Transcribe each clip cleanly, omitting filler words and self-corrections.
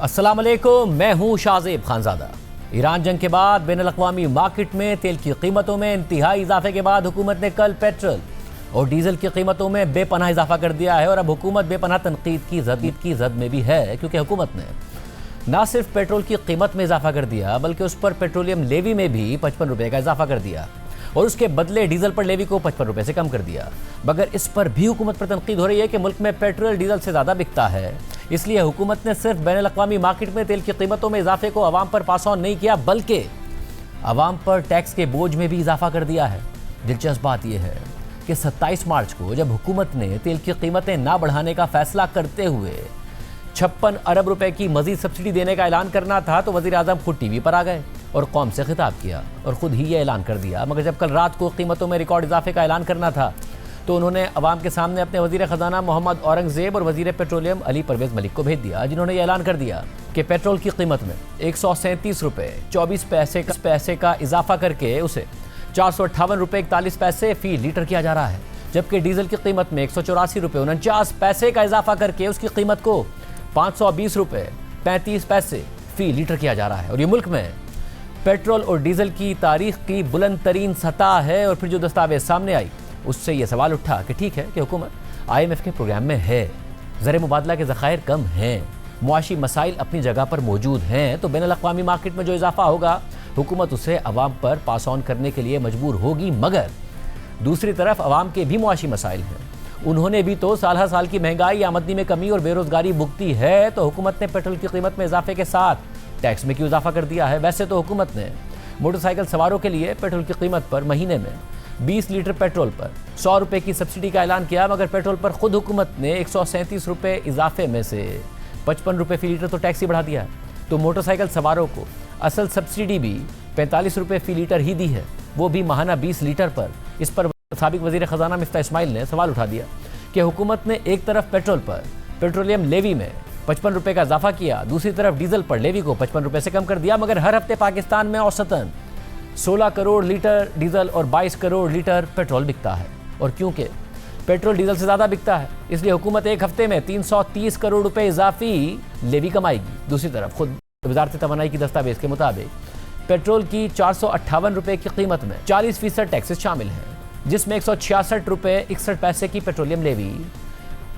अस्सलाम वालेकुम, मैं हूं शाहजेब खानजादा। ईरान जंग के बाद बैनुल-अक़वामी मार्केट में तेल की कीमतों में इंतहाई इजाफे के बाद हुकूमत ने कल पेट्रोल और डीजल की कीमतों में बेपनाह इजाफा कर दिया है और अब हुकूमत बेपनाह तनकीद की जद में भी है, क्योंकि हुकूमत ने न सिर्फ पेट्रोल की कीमत में इजाफा कर दिया बल्कि उस पर पेट्रोलियम लेवी में भी 55 रुपये का इजाफा कर दिया और उसके बदले डीजल पर लेवी को 55 रुपये से कम कर दिया। मगर इस पर भी हुकूमत पर तनकीद हो रही है कि मुल्क में पेट्रोल डीजल से ज़्यादा बिकता है, इसलिए हुकूमत ने सिर्फ बैनुल-अक़वामी मार्केट में तेल की कीमतों में इजाफे को अवाम पर पास ऑन नहीं किया बल्कि अवाम पर टैक्स के बोझ में भी इजाफा कर दिया है। दिलचस्प बात यह है कि 27 मार्च को जब हुकूमत ने तेल की कीमतें ना बढ़ाने का फैसला करते हुए 56 अरब रुपए की मजीद सब्सिडी देने का ऐलान करना था तो वज़ीर आज़म खुद टीवी पर आ गए और कौम से खिताब किया और ख़ुद ही ये ऐलान कर दिया। मगर जब कल रात को कीमतों में रिकॉर्ड इजाफे का ऐलान करना था तो उन्होंने अवाम के सामने अपने वज़ीर ख़जाना मोहम्मद औरंगज़ेब और वज़ीर पेट्रोलियम अली परवेज़ मलिक को भेज दिया, जिन्होंने ये ऐलान कर दिया कि पेट्रोल की कीमत में 137 रुपये 24 पैसे का इजाफा करके उसे 458 रुपये 41 पैसे फ़ी लीटर किया जा रहा है, जबकि डीजल की कीमत में 184 रुपये 49 पैसे का इजाफा करके उसकी कीमत को 520 रुपये 35 पैसे फ़ी लीटर किया जा रहा है। और ये मुल्क में पेट्रोल और डीजल की तारीख की बुलंद तरीन सतह है। और फिर जो दस्तावेज सामने आई उससे ये सवाल उठा कि ठीक है कि हुकूमत IMF के प्रोग्राम में है, ज़र मुबादला के ज़खायर कम हैं, मुआशी मसाइल अपनी जगह पर मौजूद हैं, तो बैनुल-अक़वामी मार्केट में जो इजाफा होगा हुकूमत उसे अवाम पर पास ऑन करने के लिए मजबूर होगी। मगर दूसरी तरफ अवाम के भी मुआशी मसाइल हैं, उन्होंने भी तो साल हर साल की महंगाई, आमदनी में कमी और बेरोजगारी भुगती है, तो हुकूमत ने पेट्रोल की कीमत में इजाफे के साथ टैक्स में क्यों इजाफा कर दिया है। वैसे तो हुकूमत ने मोटरसाइकिल सवारों के लिए पेट्रोल की कीमत पर महीने में 20 लीटर पेट्रोल पर 100 रुपये की सब्सिडी का ऐलान किया, मगर पेट्रोल पर खुद हुकूमत ने 137 रुपये इजाफे में से 55 रुपये फी लीटर तो टैक्स ही बढ़ा दिया है। तो मोटरसाइकिल सवारों को असल सब्सिडी भी 45 रुपये फी लीटर ही दी है, वो भी माहाना 20 लीटर पर। इस पर साबिक वज़ीर ख़जाना मिफ्ता इस्माइल ने सवाल उठा दिया कि हुकूमत ने एक तरफ पेट्रोल पर पेट्रोलियम लेवी में 55 रुपये का इजाफा किया, दूसरी तरफ डीजल पर लेवी को 55 रुपये से कम कर दिया, मगर हर हफ्ते पाकिस्तान में औसतन 16 करोड़ लीटर डीजल और 22 करोड़ लीटर पेट्रोल बिकता है। और क्योंकि पेट्रोल डीजल से ज़्यादा बिकता है, इसलिए हुकूमत एक हफ्ते में 330 करोड़ रुपए इजाफी लेवी कमाएगी। दूसरी तरफ खुद वज़ारत तवानाई की दस्तावेज के मुताबिक पेट्रोल की 458 रुपये की कीमत में 40% टैक्सेस शामिल हैं, जिसमें 166 रुपये 61 पैसे की पेट्रोलियम लेवी,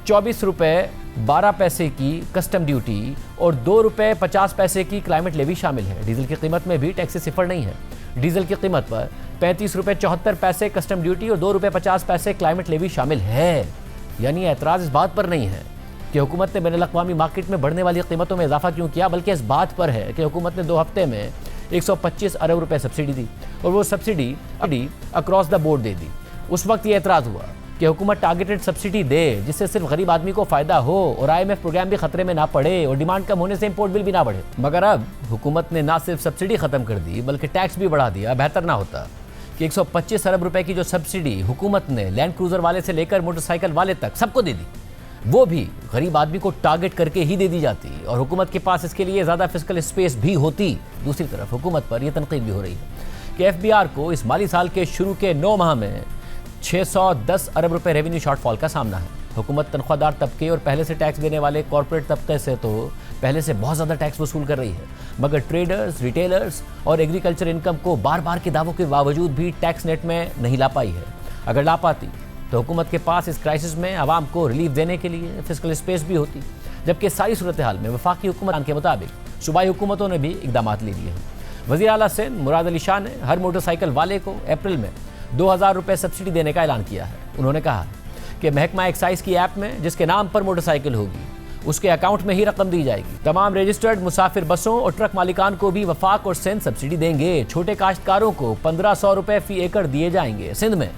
24 रुपये 12 पैसे की कस्टम ड्यूटी और 2 रुपये 50 पैसे की क्लाइमेट लेवी शामिल है। डीजल की कीमत में भी टैक्स सिफर नहीं है। डीजल की कीमत पर 35 रुपये 74 पैसे कस्टम ड्यूटी और 2 रुपये 50 पैसे क्लाइमेट लेवी शामिल है। यानी एतराज़ इस बात पर नहीं है कि हुकूमत ने बैनुल-अक़वामी मार्केट में बढ़ने वाली कीमतों में इजाफा क्यों किया, बल्कि इस बात पर है कि हुकूमत ने 2 हफ्ते में 125 अरब रुपये सब्सिडी दी और वो सब्सिडी अक्रॉस द बोर्ड दे दी। उस वक्त ये एतराज़ हुआ कि हुकूमत टारगेटेड सब्सिडी दे जिससे सिर्फ गरीब आदमी को फ़ायदा हो और IMF प्रोग्राम भी खतरे में ना पड़े और डिमांड कम होने से इंपोर्ट बिल भी ना बढ़े। मगर अब हुकूमत ने ना सिर्फ सब्सिडी ख़त्म कर दी बल्कि टैक्स भी बढ़ा दिया। बेहतर ना होता कि 125 अरब रुपए की जो सब्सिडी हुकूमत ने लैंड क्रूज़र वाले से लेकर मोटरसाइकिल वाले तक सबको दे दी, वो भी गरीब आदमी को टारगेट करके ही दे दी जाती और हुकूमत के पास इसके लिए ज़्यादा फिस्कल स्पेस भी होती। दूसरी तरफ हुकूमत पर यह तनकीद भी हो रही है कि FBR को इस माली साल के शुरू के 9 माह में 610 अरब रुपए रेवेन्यू शॉर्टफॉल का सामना है। हुकूमत तनख्वाहदार तबके और पहले से टैक्स देने वाले कॉर्पोरेट तबके से तो पहले से बहुत ज़्यादा टैक्स वसूल कर रही है, मगर ट्रेडर्स, रिटेलर्स और एग्रीकल्चर इनकम को बार बार के दावों के बावजूद भी टैक्स नेट में नहीं ला पाई है। अगर ला पाती तो हुकूमत के पास इस क्राइसिस में आवाम को रिलीफ देने के लिए फिस्कल स्पेस भी होती, जबकि सारी सूरत हाल में वफाकी हुकूमत के मुताबिक सूबाई हुकूमतों ने भी इकदाम ले लिए हैं। वज़ीर आला सिंध मुराद अली शाह ने हर मोटरसाइकिल वाले को अप्रैल में 2000 रुपये सब्सिडी देने का ऐलान किया है। उन्होंने कहा कि महकमा एक्साइज की ऐप में जिसके नाम पर मोटरसाइकिल होगी उसके अकाउंट में ही रकम दी जाएगी। तमाम रजिस्टर्ड मुसाफिर बसों और ट्रक मालिकान को भी वफाक और सिंध सब्सिडी देंगे। छोटे काश्तकारों को 1500 रुपये फी एकड़ दिए जाएंगे। सिंध में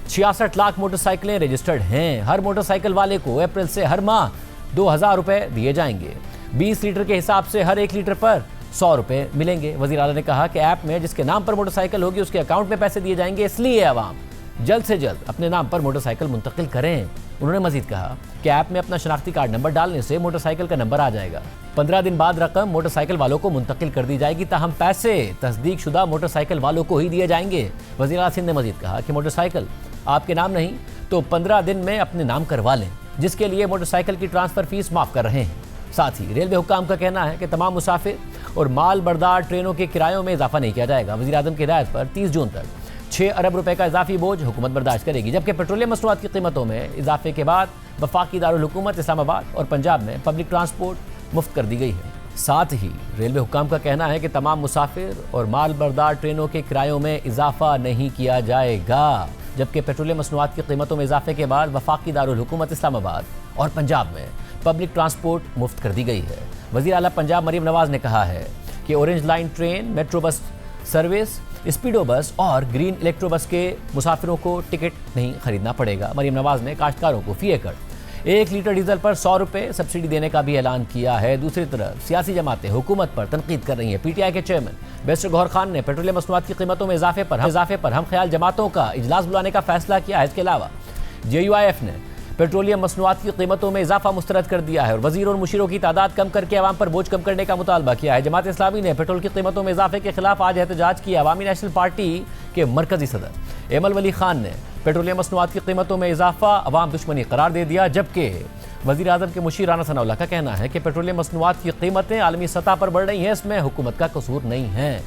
66 लाख मोटरसाइकिलें रजिस्टर्ड हैं। हर मोटरसाइकिल वाले को अप्रैल से हर माह 2000 रुपये दिए जाएंगे। 20 लीटर के हिसाब से हर 1 लीटर पर 100 रुपये मिलेंगे। वज़ीर आला ने कहा कि ऐप में जिसके नाम पर मोटरसाइकिल होगी उसके अकाउंट में पैसे दिए जाएंगे, इसलिए आवाम जल्द से जल्द अपने नाम पर मोटरसाइकिल मुंतकिल करें। उन्होंने मजीद कहा कि ऐप में अपना शनाख्ती कार्ड नंबर डालने से मोटरसाइकिल का नंबर आ जाएगा। 15 दिन बाद रकम मोटरसाइकिल वालों को मुंतकिल कर दी जाएगी, ताहम पैसे तस्दीक शुदा मोटरसाइकिल वालों को ही दिए जाएंगे। वज़ीर आला सिंध ने मजीद कहा कि मोटरसाइकिल आपके नाम नहीं तो 15 दिन में अपने नाम करवा लें, जिसके लिए मोटरसाइकिल की ट्रांसफ़र फीस माफ़ कर रहे हैं। साथ ही रेलवे हुक्काम का कहना है कि तमाम मुसाफिर और माल बरदार ट्रेनों के किरायों में इजाफा नहीं किया जाएगा। वज़ीर आज़म की हिदायत पर 30 जून तक 6 अरब रुपए का इजाफी बोझ हुकूमत बर्दाश्त करेगी। जबकि पेट्रोलियम मसनूआत की कीमतों में इजाफे के बाद वफाकी दारुल हुकूमत इस्लामाबाद और पंजाब में पब्लिक ट्रांसपोर्ट मुफ्त कर दी गई है। साथ ही रेलवे हुक्काम का कहना है कि तमाम मुसाफिर और माल बरदार ट्रेनों के किरायों में इजाफा नहीं किया जाएगा। जबकि पेट्रोलियम मसनूआत की कीमतों में इजाफे के बाद वफाकी दारुल हुकूमत इस्लामाबाद और पंजाब में पब्लिक ट्रांसपोर्ट मुफ्त कर दी गई है। वज़ीर आला पंजाब मरीम नवाज ने कहा है कि orange line train, metro bus service, Speedo bus और ग्रीन इलेक्ट्रो बस के मुसाफिरों को टिकट नहीं खरीदना पड़ेगा। मरीम नवाज ने काश्तकारों को फी एकड़ 1 लीटर डीजल पर 100 रुपये सब्सिडी देने का भी ऐलान किया है। दूसरी तरफ सियासी जमातें हुकूमत पर तनकीद कर रही हैं। PTI के चेयरमैन बैरिस्टर गौहर खान ने पेट्रोलियम मसनूआत की कीमतों में इजाफे पर हम ख्याल जमातों का इजलास बुलाने का फैसला किया है। इसके अलावा JUIF ने पेट्रोलियम मसनूआत की कीमतों में इजाफा मुस्तरद कर दिया है और वजीरों और मुशीरों की तादाद कम करके अवाम पर बोझ कम करने का मुतालबा किया है। जमात इस्लामी ने पेट्रोल की कीमतों में इजाफे के खिलाफ आज एहतजाज किया। अवामी नेशनल पार्टी के मरकजी सदर एमल वली खान ने पेट्रोलियम मसनूआत की कीमतों में इजाफा अवाम दुश्मनी करार दे दिया। जबकि वज़ीर आज़म के मुशीर राना सनाउल्लाह का कहना है कि पेट्रोलियम मसनूआत की कीमतें आलमी सतह पर बढ़ रही हैं, इसमें हुकूमत का कसूर नहीं है।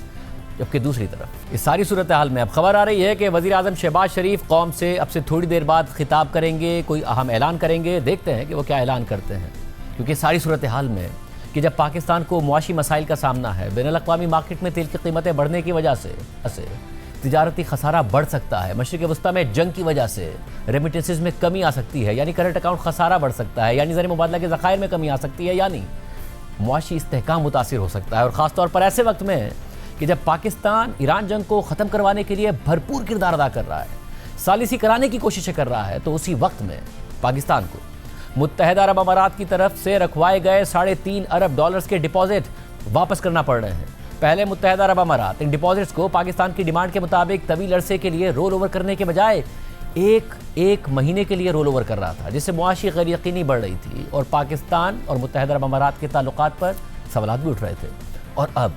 जबकि दूसरी तरफ इस सारी सूरत हाल में अब खबर आ रही है कि वज़ीर आज़म शहबाज शरीफ कौम से अब से थोड़ी देर बाद खिताब करेंगे, कोई अहम ऐलान करेंगे। देखते हैं कि वो क्या ऐलान करते हैं, क्योंकि सारी सूरत हाल में कि जब पाकिस्तान को मुआशी मसाइल का सामना है, बैनुल-अक़वामी मार्केट में तेल की कीमतें बढ़ने की वजह से तिजारती खसारा बढ़ सकता है, मशरिक़ वस्ता में जंग की वजह से रेमिटेंसेस में कमी आ सकती है, यानी करंट अकाउंट खसारा बढ़ सकता है, यानी ज़र मुबादला के ज़खायर में कमी आ सकती है, यानी मुआशी इस्तेहकाम मुतासिर हो सकता है। और ख़ासतौर पर ऐसे वक्त में कि जब पाकिस्तान ईरान जंग को ख़त्म करवाने के लिए भरपूर किरदार अदा कर रहा है, सालिसी कराने की कोशिशें कर रहा है, तो उसी वक्त में पाकिस्तान को मुत्तहदा अरब अमारात की तरफ से रखवाए गए $3.5 अरब के डिपॉजिट वापस करना पड़ रहे हैं। पहले मुत्तहदा अरब अमारात इन डिपॉजिट्स को पाकिस्तान की डिमांड के मुताबिक तवील अरसे के लिए रोल ओवर करने के बजाय एक महीने के लिए रोल ओवर कर रहा था, जिससे मुआशी गैर यकीनी बढ़ रही थी और पाकिस्तान और मुत्तहदा अरब अमारात के ताल्लुकात पर सवालात भी उठ रहे थे। और अब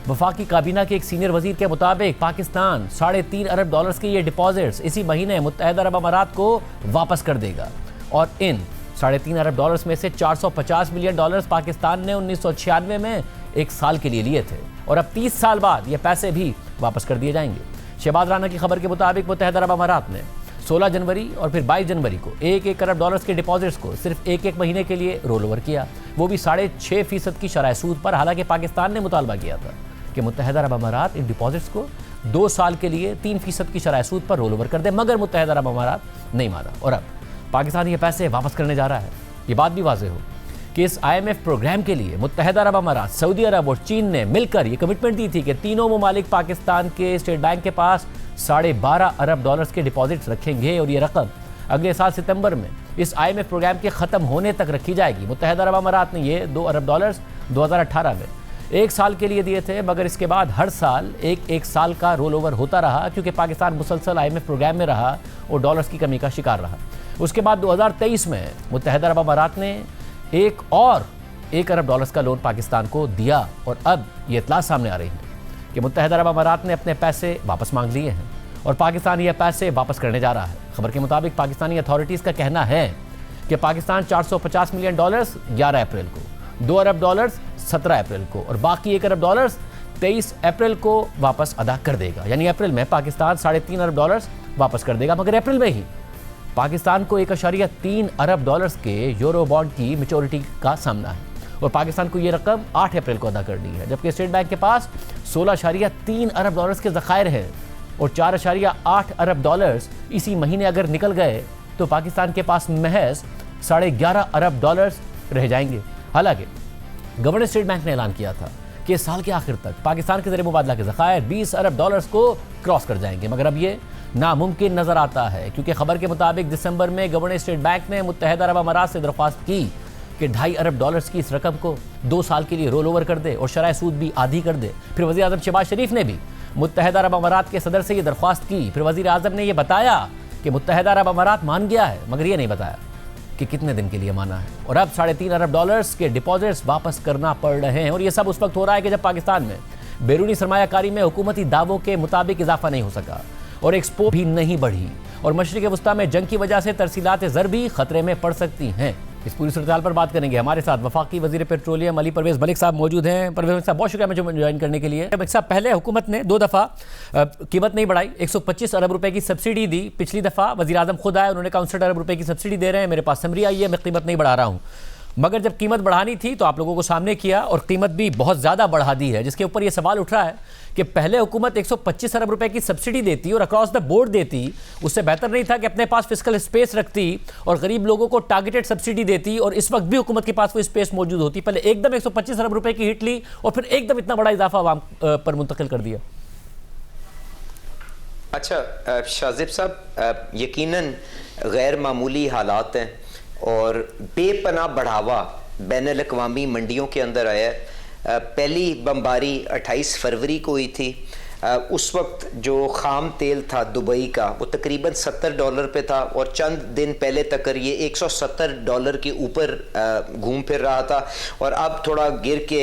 वफाकी काबीना के एक सीनियर वजीर के मुताबिक पाकिस्तान $3.5 अरब के ये डिपॉजिट्स इसी महीने मुत्तहदा अरब अमारात को वापस कर देगा और इन $3.5 अरब में से $450 मिलियन पाकिस्तान ने 1996 में एक साल के लिए लिए थे और अब 30 साल बाद ये पैसे भी वापस कर दिए जाएंगे। शहबाज राना की खबर के मुताबिक मुत्तहदा अरब अमारात ने 16 जनवरी और फिर 22 जनवरी को $1 अरब के डिपॉजिट्स को सिर्फ एक महीने के लिए रोल ओवर किया, वो भी 6.5% की शरह सूद पर। हालांकि पाकिस्तान ने मुतालबा किया था कि मुत्तहदा अरब अमारात इन डिपॉजिट्स को 2 साल के लिए 3% की शरह सूद पर रोल ओवर कर दे, मगर मुत्तहदा अरब अमारात नहीं माना और अब पाकिस्तान ये पैसे वापस करने जा रहा है। ये बात भी वाज़ेह हो कि इस IMF प्रोग्राम के लिए मुत्तहदा अरब अमारात, सऊदी अरब और चीन ने मिलकर ये कमिटमेंट दी थी कि तीनों ममालिक पाकिस्तान के स्टेट बैंक के पास $12.5 अरब के डिपॉजिट्स रखेंगे और ये रकम अगले साल सितंबर में इस IMF प्रोग्राम के ख़त्म होने तक रखी जाएगी। मुत्तहदा अरब अमारात ने ये $2 अरब 2018 में 1 साल के लिए दिए थे, मगर इसके बाद हर साल एक साल का रोल ओवर होता रहा, क्योंकि पाकिस्तान मुसलसल IMF प्रोग्राम में रहा और डॉलर्स की कमी का शिकार रहा। उसके बाद 2023 में मुत्तहदा अरब अमारात ने $1 अरब का लोन पाकिस्तान को दिया और अब ये इत्तला सामने आ रही है कि मुत्तहदा अरब अमारात ने अपने पैसे वापस मांग लिए हैं और पाकिस्तान ये पैसे वापस करने जा रहा है। खबर के मुताबिक पाकिस्तानी अथॉरिटीज़ का कहना है कि पाकिस्तान $450 मिलियन 11 अप्रैल को, $2 अरब 17 अप्रैल को और बाकी $1 अरब 23 अप्रैल को वापस अदा कर देगा। यानी अप्रैल में पाकिस्तान $3.5 अरब वापस कर देगा, मगर अप्रैल में ही पाकिस्तान को $1.3 अरब के यूरो बॉन्ड की मैच्योरिटी का सामना है और पाकिस्तान को ये रकम 8 अप्रैल को अदा करनी है। जबकि स्टेट बैंक के पास $16.3 अरब के ज़खायर हैं और $4.8 अरब इसी महीने अगर निकल गए तो पाकिस्तान के पास महज $11.5 अरब रह जाएंगे। हालांकि गवर्नर स्टेट बैंक ने ऐलान किया था कि इस साल के आखिर तक पाकिस्तान के ज़र मुबादला के ज़खायर $20 अरब को क्रॉस कर जाएंगे, मगर अब ये नामुमकिन नज़र आता है, क्योंकि खबर के मुताबिक दिसंबर में गवर्नर स्टेट बैंक ने मुत्तहदा अरब अमारात से दरख्वास्त की कि $2.5 अरब की इस रकम को 2 साल के लिए रोल ओवर कर दे और शरह सूद भी आधी कर दे। फिर वज़ीर आज़म शहबाज शरीफ ने भी मुत्तहदा अरब अमारात के सदर से ये दरख्वास्त की। फिर वज़ीर आज़म ने यह बताया कि मुत्तहदा अरब अमारात मान गया है, मगर ये नहीं बताया कि कितने दिन के लिए माना है। और अब $3.5 अरब के डिपॉजिट्स वापस करना पड़ रहे हैं और ये सब उस वक्त हो रहा है कि जब पाकिस्तान में बैरूनी सरमायाकारी में हुकूमती दावों के मुताबिक इजाफा नहीं हो सका और एक्सपोर्ट भी नहीं बढ़ी और मशरिक़ वस्ता में जंग की वजह से तरसीलात ज़र भी खतरे में पड़ सकती हैं। इस पूरी सूरत पर बात करेंगे। हमारे साथ वफाकी वजीर पेट्रोलियम अली परवेज़ मलिक साहब मौजूद हैं। परवेज़ साहब बहुत शुक्रिया मुझे ज्वाइन करने के लिए। साहब पहले हुकूमत ने 2 दफ़ा कीमत नहीं बढ़ाई, 125 अरब रुपए की सब्सिडी दी। पिछली दफ़ा वज़ीर आज़म खुद आए, उन्होंने कहा 59 अरब रुपए की सब्सिडी दे रहे हैं, मेरे पास समरी आई है, मैं कीमत नहीं बढ़ा रहा हूँ। मगर जब कीमत बढ़ानी थी तो आप लोगों को सामने किया और कीमत भी बहुत ज़्यादा बढ़ा दी है, जिसके ऊपर ये सवाल उठ रहा है कि पहले हुकूमत 125 अरब रुपए की सब्सिडी देती और अक्रॉस द बोर्ड देती, उससे बेहतर नहीं था कि अपने पास फिस्कल स्पेस रखती और गरीब लोगों को टारगेटेड सब्सिडी देती और इस वक्त भी हुकूमत के पास वो स्पेस मौजूद होती। पहले एकदम 125 अरब रुपए की हिट ली और फिर एकदम इतना बड़ा इजाफा आवाम पर मुंतकिल कर दिया। अच्छा शाजिब साहब, यकीनन गैर मामूली हालात हैं और बेपनाह बढ़ावा बैनुल अक़वामी मंडियों के अंदर आया है। पहली बमबारी 28 फरवरी को हुई थी। उस वक्त जो ख़ाम तेल था दुबई का वो तकरीबन $70 पे था और चंद दिन पहले तक ये $170 के ऊपर घूम फिर रहा था और अब थोड़ा गिर के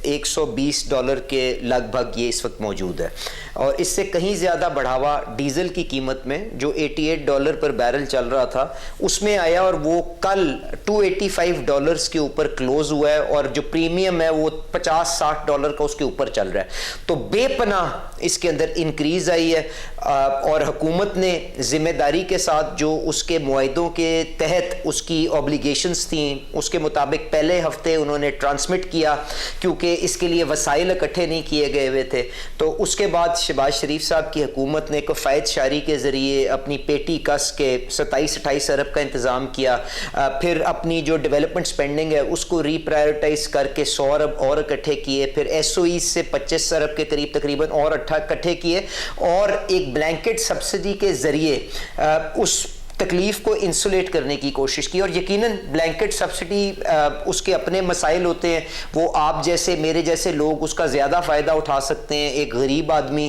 $120 के लगभग ये इस वक्त मौजूद है। और इससे कहीं ज़्यादा बढ़ावा डीज़ल की कीमत में जो $88 पर बैरल चल रहा था उसमें आया और वो कल $285 के ऊपर क्लोज हुआ है और जो प्रीमियम है वो $50-60 का उसके ऊपर चल रहा है। तो बेपनाह इसके अंदर इंक्रीज आई है और हुकूमत ने जिम्मेदारी के साथ जो उसके मुआहिदों के तहत उसकी ऑब्लिगेशंस थी उसके मुताबिक पहले हफ्ते उन्होंने ट्रांसमिट किया, क्योंकि इसके लिए वसाइल इकट्ठे नहीं किए गए हुए थे। तो उसके बाद शहबाज शरीफ साहब की हुकूमत ने कफ़ायत शारी के ज़रिए अपनी पेटी कस के 27-28 अरब का इंतज़ाम किया। फिर अपनी जो डेवलपमेंट स्पेंडिंग है उसको रीप्रायोरिटाइज करके 100 अरब और इकट्ठे किए। फिर SOE से 25 अरब के करीब तकरीबन और इकट्ठे किए और एक ब्लैंकेट सब्सिडी के ज़रिए उस तकलीफ को इंसुलेट करने की कोशिश की। और यकीनन ब्लैंकेट सब्सिडी उसके अपने मसाइल होते हैं, वो आप जैसे मेरे जैसे लोग उसका ज़्यादा फ़ायदा उठा सकते हैं। एक गरीब आदमी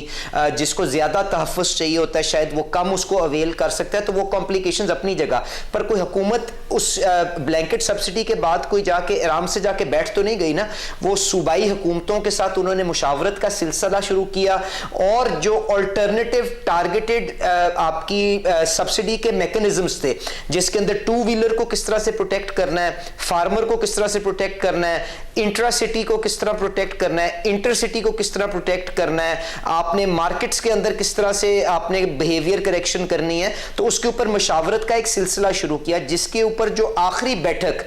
जिसको ज़्यादा तहफ़्फ़ुज़ चाहिए होता है शायद वो कम उसको अवेल कर सकता है, तो वो कॉम्प्लिकेशंस अपनी जगह पर। कोई हुकूमत उस ब्लैंकेट सब्सिडी के बाद कोई जाके आराम से जाके बैठ तो नहीं गई ना, वो सूबाई हुकूमतों के साथ उन्होंने मुशावरत का सिलसिला शुरू किया और जो अल्टरनेटिव टारगेटेड आपकी सब्सिडी के मैकेनिज्म्स थे जिसके अंदर 2 व्हीलर को किस तरह से प्रोटेक्ट करना है, फार्मर को किस तरह से प्रोटेक्ट करना है, इंट्रा सिटी को किस तरह प्रोटेक्ट करना है, इंटर सिटी को किस तरह प्रोटेक्ट करना है, आपने मार्केट्स के अंदर किस तरह से आपने बिहेवियर करेक्शन करनी है, तो उसके ऊपर मशावरत का एक सिलसिला शुरू किया। जिसके ऊपर जो आखिरी बैठक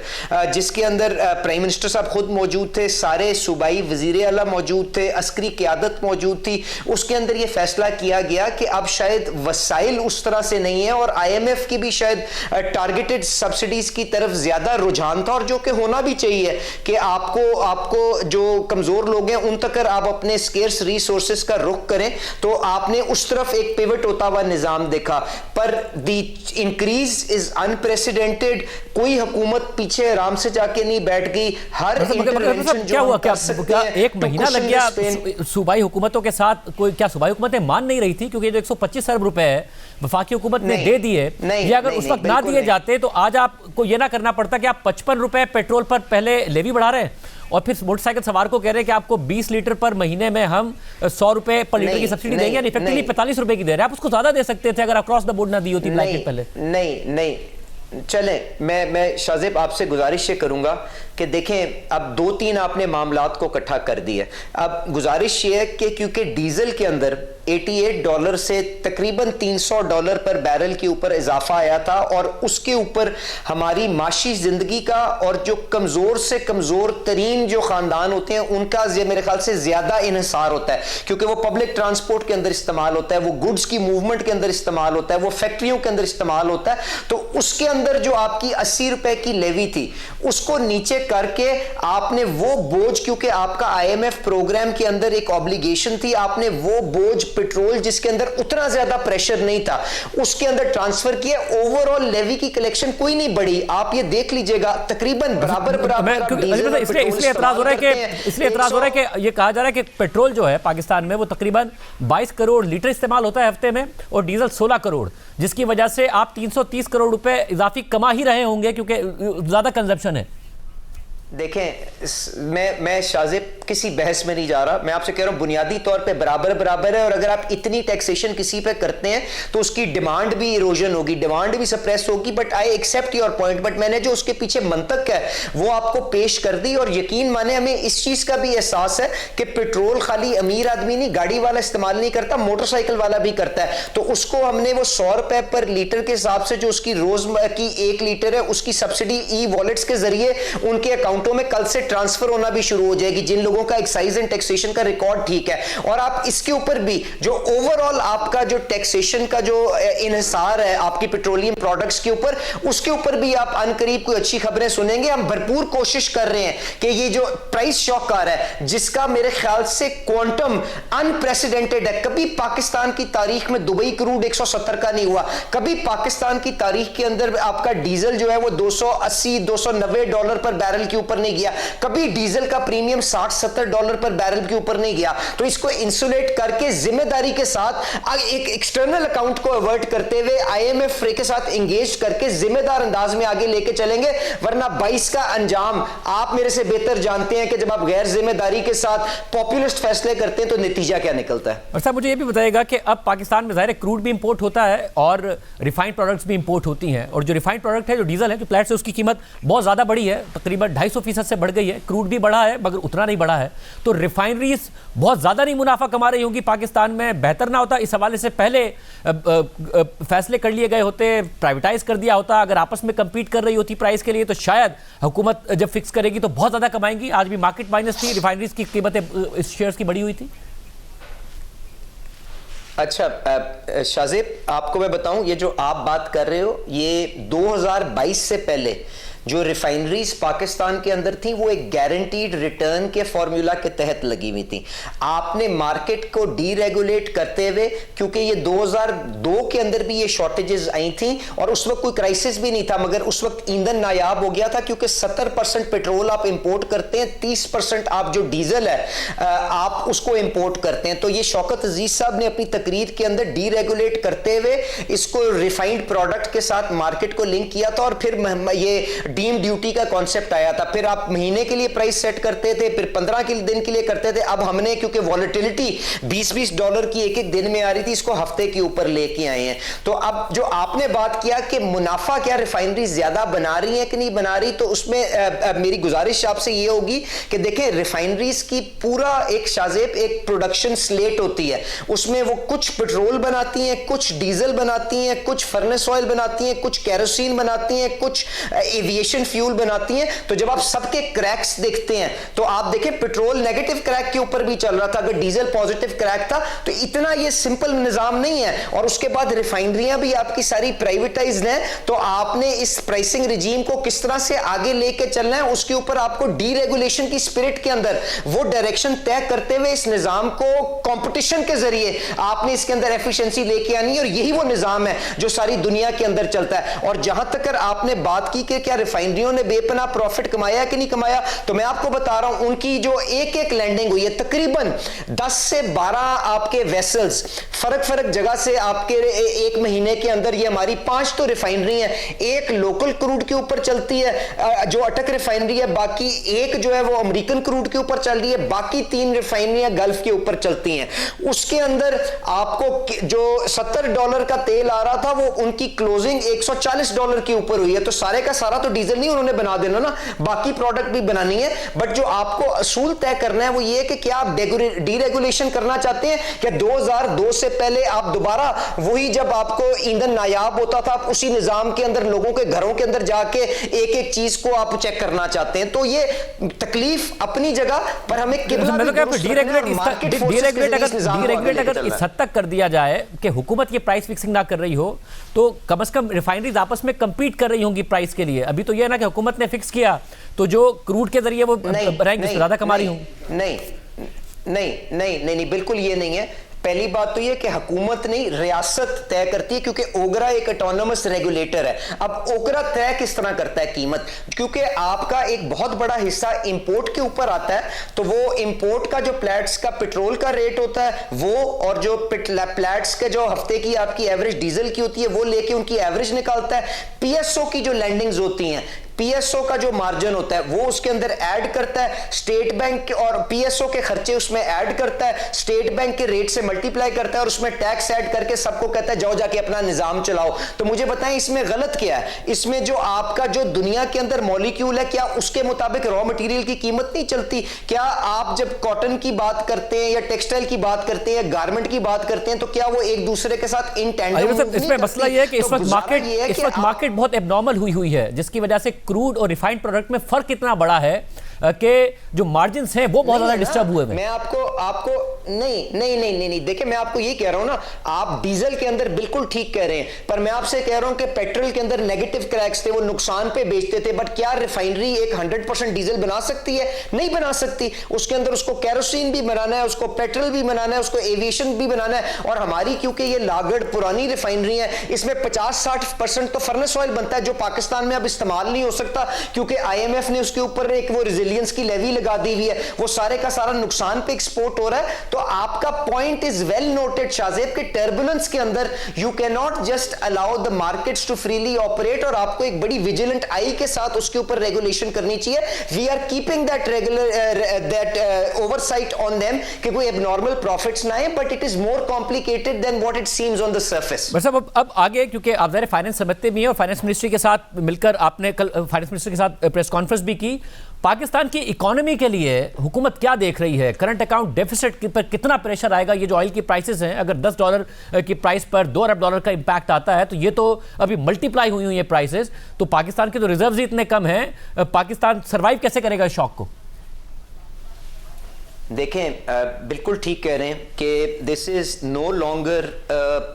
जिसके अंदर प्राइम मिनिस्टर साहब खुद मौजूद थे, सारे सूबाई वजीर आला मौजूद थे, अस्करी क़यादत मौजूद थी, उसके अंदर यह फैसला किया गया कि अब शायद वसाइल उस तरह से नहीं है और IMF की भी शायद टारगेटेड सब्सिडीज की तरफ ज्यादा रुझान था, और जो कि होना भी चाहिए कि आपको जो कमजोर लोग हैं उन तक आप अपने स्केर्स रिसोर्सेज का रुख करें। तो आपने उस तरफ एक पिवट होता हुआ निजाम देखा, पर द इंक्रीज इज अनप्रेसिडेंटेड। कोई हुकूमत पीछे आराम से जाके नहीं बैठ गई। हर इंटरवेंशन क्या हुआ, क्या एक महीना लग गया सूबाई हुकूमतों के साथ? कोई क्या सूबाई हुकूमतें मान नहीं रही थी? क्योंकि जो 125 अरब रुपए है वफाकी हुकूमत ने दे दिए, ये अगर उस वक्त ना दिए जाते तो आज आपको ये ना करना पड़ता कि आप 55 रुपए पेट्रोल पर पहले लेवी बढ़ा रहे हैं और फिर मोटरसाइकिल सवार को कह रहे हैं कि आपको 20 लीटर पर महीने में हम 100 रुपए पर लीटर की सब्सिडी देंगे, यानी इफेक्टिवली 45 रुपए की दे रहे हैं। आप उसको ज्यादा दे सकते थे अगर अक्रॉस द बोर्ड ना दी होती ब्लैंकेट पहले। नहीं चलें, मैं शाजिब आपसे गुजारिश ये करूंगा कि देखें अब 2-3 आपने मामलात को इकट्ठा कर दिया। अब गुजारिश ये है कि क्योंकि डीजल के अंदर $88 से तकरीबन $300 पर बैरल के ऊपर इजाफा आया था और उसके ऊपर हमारी माशी जिंदगी का और जो कमजोर से कमजोर तरीन जो खानदान होते हैं उनका मेरे ख्याल से ज्यादा इन्हिसार होता है, क्योंकि वो पब्लिक ट्रांसपोर्ट के अंदर इस्तेमाल होता है, वो गुड्स की मूवमेंट के अंदर इस्तेमाल होता है, वो फैक्ट्रियों के अंदर इस्तेमाल होता है। तो उसके अंदर जो आपकी 80 रुपए की लेवी थी उसको नीचे करके आपने वो बोझ, क्योंकि आपका IMF प्रोग्राम के अंदर एक ऑब्लिगेशन थी, आपने वो बोझ पेट्रोल जिसके अंदर उतना ज्यादा प्रेशर नहीं था उसके अंदर ट्रांसफर किया। ओवरऑल लेवी की कलेक्शन कोई नहीं बढ़ी, आप ये देख लीजिएगा तकरीबन बराबर। इसलिए एतराज हो रहा है कि ये कहा जा रहा है कि पेट्रोल जो है पाकिस्तान में वो तकरीबन 22 करोड़ लीटर इस्तेमाल होता है हफ्ते में और डीजल 16 करोड़, जिसकी वजह से आप 330 करोड़ रुपए इजाफी कमा ही रहे होंगे क्योंकि ज्यादा कंजप्शन है। देखें, मैं शाजिब किसी बहस में नहीं जा रहा, मैं आपसे कह रहा हूं बुनियादी तौर पे बराबर बराबर है। और अगर आप इतनी टैक्सेशन किसी पे करते हैं तो उसकी डिमांड भी इरोजन होगी, डिमांड भी सप्रेस होगी। But I accept your point, but मैंने जो उसके पीछे मंतक है वो आपको पेश कर दी। और यकीन माने हमें इस चीज का भी एहसास है कि पेट्रोल खाली अमीर आदमी नहीं, गाड़ी वाला इस्तेमाल नहीं करता, मोटरसाइकिल वाला भी करता है। तो उसको हमने वो 100 रुपए पर लीटर के हिसाब से जो उसकी रोज की 1 लीटर है उसकी सब्सिडी ई वॉलेट्स के जरिए उनके अकाउंटों में कल से ट्रांसफर होना भी शुरू हो जाएगी, जिन लोगों का एक्साइज एंड टैक्सेशन का रिकॉर्ड ठीक है। और आप इसके ऊपर भी जो ओवरऑल आपका जो टैक्सेशन का जो इन्हिसार है आपकी पेट्रोलियम प्रोडक्ट्स के ऊपर, उसके ऊपर भी आप अनकरीब कोई अच्छी खबरें सुनेंगे। हम भरपूर कोशिश कर रहे हैं कि ये जो प्राइस शॉक आ रहा है जिसका मेरे ख्याल से क्वांटम अनप्रेसिडेंटेड है, कभी पाकिस्तान की तारीख में दुबई क्रूड 170 का नहीं हुआ, कभी पाकिस्तान की तारीख के अंदर आपका डीजल जो है वो 280 290 डॉलर पर बैरल के ऊपर नहीं गया, कभी डीजल का प्रीमियम 60-70 डॉलर पर बैरल के ऊपर नहीं गया। तो इसको इंसुलेट करके जिम्मेदारी के साथ एक एक्सटर्नल अकाउंट को अवर्ट करते हुए IMF के साथ एंगेज करके जिम्मेदार अंदाज में आगे लेके चलेंगे, वरना 22 का अंजाम आप मेरे से बेहतर जानते हैं कि जब आप गैर जिम्मेदारी के साथ पॉपुलिस्ट फैसले करते हैं तो नतीजा क्या निकलता है। और साहब मुझे ये भी बताइएगा कि अब पाकिस्तान में ज़ाहिर है क्रूड भी इंपोर्ट होता है और रिफाइंड प्रोडक्ट्स भी इंपोर्ट होती हैं, और जो रिफाइंड प्रोडक्ट है जो डीजल है जो प्लेट से उसकी कीमत बहुत ज़्यादा बढ़ी है, तकरीबन 250% से बढ़ गई है। क्रूड भी बढ़ा है मगर उतना नहीं बढ़ा है, तो रिफाइनरीज बहुत ज़्यादा नहीं मुनाफा कमा रही होंगी पाकिस्तान में। बेहतर ना होता इस हवाले से पहले फैसले कर लिए गए होते, प्राइवेटाइज कर दिया होता, अगर आपस में कम्पीट कर रही होती प्राइस के लिए तो शायद हुकूमत जब फिक्स करेगी तो बहुत ज़्यादा कमाएंगी। आज भी मार्केट माइनस थी, रिफाइनरीज की कीमतें इस शेयर्स की बढ़ी हुई थी। अच्छा शाजिब, आपको मैं बताऊं, ये जो आप बात कर रहे हो ये 2022 से पहले जो रिफाइनरीज पाकिस्तान के अंदर थी वो एक गारंटीड रिटर्न के फॉर्मूला के तहत लगी हुई थी। आपने मार्केट को डीरेगुलेट करते हुए, क्योंकि ये 2002 के अंदर भी ये शॉर्टेजेस आई थी और उस वक्त कोई क्राइसिस भी नहीं था, मगर उस वक्त ईंधन नायाब हो गया था क्योंकि 70% पेट्रोल आप इंपोर्ट करते हैं, 30% आप जो डीजल है आप उसको इंपोर्ट करते हैं। तो ये शौकत अजीज साहब ने अपनी तकरीर के अंदर डीरेगुलेट करते हुए इसको रिफाइंड प्रोडक्ट के साथ मार्केट को लिंक किया था और फिर ये डीम ड्यूटी का कॉन्सेप्ट आया था। फिर आप महीने के लिए प्राइस सेट करते थे, फिर 15 दिन के लिए करते थे। अब हमने क्योंकि वॉलेटिलिटी 20-20 डॉलर की एक दिन में आ रही थी, इसको हफ्ते के ऊपर लेके आए हैं। तो अब जो आपने बात किया कि मुनाफा क्या रिफाइनरी ज्यादा बना रही है कि नहीं बना रही, तो उसमें मेरी गुजारिश आपसे ये होगी कि देखें रिफाइनरीज की पूरा एक शाजेब एक प्रोडक्शन स्लेट होती है, उसमें वो कुछ पेट्रोल बनाती हैं, कुछ डीजल बनाती हैं, कुछ फर्नेस ऑयल बनाती हैं, कुछ कैरोसिन बनाती हैं, कुछ एविएशन फ्यूल बनाती हैं। तो जब आप सबके क्रैक्स देखते हैं तो आप देखें पेट्रोल नेगेटिव क्रैक के ऊपर भी चल रहा था, अगर डीजल पॉजिटिव क्रैक था। तो इतना ये सिंपल निजाम नहीं है। और उसके बाद रिफाइनरियां भी आपकी सारी प्राइवेटाइज्ड हैं, तो आपने इस प्राइसिंग रिजीम को किस तरह से आगे लेके चलना है उसके ऊपर आपको डीरेगुलेशन की स्पिरिट के अंदर वो डायरेक्शन तय करते हुए इस निजाम को कंपटीशन के जरिए आपने इसके अंदर एफिशिएंसी लेके आनी है। और यही वो निजाम है जो सारी दुनिया के अंदर चलता है। और जहां तक आपने बात की कि क्या रिफाइनरियों ने बेपनाह प्रॉफिट कमाया कि नहीं कमाया, तो मैं आपको बता रहा हूं उनकी जो एक लैंडिंग हुई है तकरीबन 10 से 12 आपके वेसल्स फर्क जगह से आपके एक महीने के अंदर, ये हमारी 5 तो रिफाइनरी है, एक लोकल क्रूड के ऊपर चलती है जो अटक रिफाइनरी है, बाकी एक जो है वो अमेरिकन क्रूड के ऊपर चल रही है, बाकी 3 रिफाइनरियां गल्फ के ऊपर चलती हैं। उसके अंदर आपको जो $70 का तेल आ रहा था वो उनकी क्लोजिंग $140 के ऊपर हुई है। तो सारे का सारा तो डीजल नहीं उन्होंने बना देना ना, बाकी प्रोडक्ट भी बनानी है। बट जो आपको असूल तय करना है वो ये कि क्या आप डीरेगुलेशन करना चाहते हैं कि 2002 से पहले आप दोबारा वही जब आपको ईंधन नायाब होता था आप उसी निजाम के अंदर लोगों के घरों के अंदर जाके एक चीज को आप चेक करना चाहते हैं। तो ये तकलीफ अपनी जगह पर हमें डीरेगुलेट अगर इस हद तक कर दिया जाए कि हुकूमत ये प्राइस फिक्सिंग ना कर रही हो तो कम से कम रिफाइनरीज आपस में कंपीट कर रही होंगी प्राइस के लिए। अभी तो ये ना कि हुकूमत ने फिक्स किया तो जो क्रूड के जरिए वो रहेंगे ज्यादा कमा रही होंगी। नहीं, बिल्कुल ये नहीं है। पहली बात तो ये कि हुकूमत नहीं रियासत तय करती है, क्योंकि ओगरा एक ऑटोनोमस रेगुलेटर है। अब ओगरा तय किस तरह करता है कीमत, क्योंकि आपका एक बहुत बड़ा हिस्सा इंपोर्ट के ऊपर आता है, तो वो इंपोर्ट का जो प्लेट्स का पेट्रोल का रेट होता है वो, और जो प्लेट्स के जो हफ्ते की आपकी एवरेज डीजल की होती है वो लेके उनकी एवरेज निकालता है। पीएसओ की जो लैंडिंग्स होती हैं, पीएसओ का जो मार्जिन होता है वो उसके अंदर ऐड करता है, स्टेट बैंक और पीएसओ के खर्चे उसमें ऐड करता है, स्टेट बैंक के रेट से मल्टीप्लाई करता है और उसमें टैक्स ऐड करके सबको कहता है जाओ जाके अपना निजाम चलाओ। तो मुझे बताएं इसमें गलत क्या है? इसमें जो आपका जो दुनिया के अंदर मॉलिक्यूल है, क्या उसके मुताबिक रॉ मटेरियल की कीमत नहीं चलती? क्या आप जब कॉटन की बात करते हैं या टेक्सटाइल की बात करते हैं, गारमेंट की बात करते हैं, तो क्या वो एक दूसरे के साथ इन टेंडम? इसमें मसला यह है कि इस वक्त मार्केट बहुत एबनॉर्मल हुई है, जिसकी वजह से क्रूड और रिफाइंड प्रोडक्ट में फर्क इतना बड़ा है कि जो मार्जिन्स हैं वो बहुत ज्यादा डिस्टर्ब हुए हैं। मैं आपको नहीं देखिए, मैं आपको ये कह रहा हूं ना, आप डीजल के अंदर बिल्कुल ठीक कह रहे हैं, पर मैं आपसे कह रहा हूं कि पेट्रोल के अंदर नेगेटिव क्रैक्स थे, वो नुकसान पे बेचते थे। बट क्या रिफाइनरी एक 100% डीजल बना सकती है? नहीं बना सकती। उसके अंदर उसको कैरोसिन भी बनाना है, उसको पेट्रोल भी बनाना है, उसको एविएशन भी बनाना है। और हमारी क्योंकि ये लागड़ पुरानी रिफाइनरी है, इसमें 50-60% तो फर्नेस ऑयल बनता है जो पाकिस्तान में अब इस्तेमाल नहीं हो सकता, क्योंकि IMF ने उसके ऊपर एक वो रेजिलियंस की लेवी लगा दी हुई है। वो सारे का सारा नुकसान पे एक्सपोर्ट हो रहा है। तो आपका point is well noted Shahzeb के टर्बुलेंस के अंदर you can not just allow the markets to freely operate, और आपको एक बड़ी विजिलेंट आई के साथ उसके ऊपर रेगुलेशन करनी चाहिए। We are keeping that oversight on them कि कोई एबनॉर्मल प्रॉफिट्स ना आए, but it is more complicated than what it seems on the surface. अब आगे, क्योंकि आप ज़रा फाइनेंस समझते भी हैं और फाइनेंस मिनिस्ट्री के साथ मिलकर आपने कल फाइनेंस मिनिस्टर के साथ प्रेस कॉन्फ्रेंस भी की, पाकिस्तान की इकोनॉमी के लिए हुकूमत क्या देख रही है? करंट अकाउंट डेफिसिट पर कितना प्रेशर आएगा? ये जो ऑयल की प्राइसेस हैं, अगर $10 की प्राइस पर $2 अरब का इंपैक्ट आता है, तो ये तो अभी मल्टीप्लाई हुई है प्राइसेस। तो पाकिस्तान के तो रिजर्व्स ही इतने कम हैं, पाकिस्तान सर्वाइव कैसे करेगा इस शॉक को? देखें, बिल्कुल ठीक कह रहे हैं कि this is no longer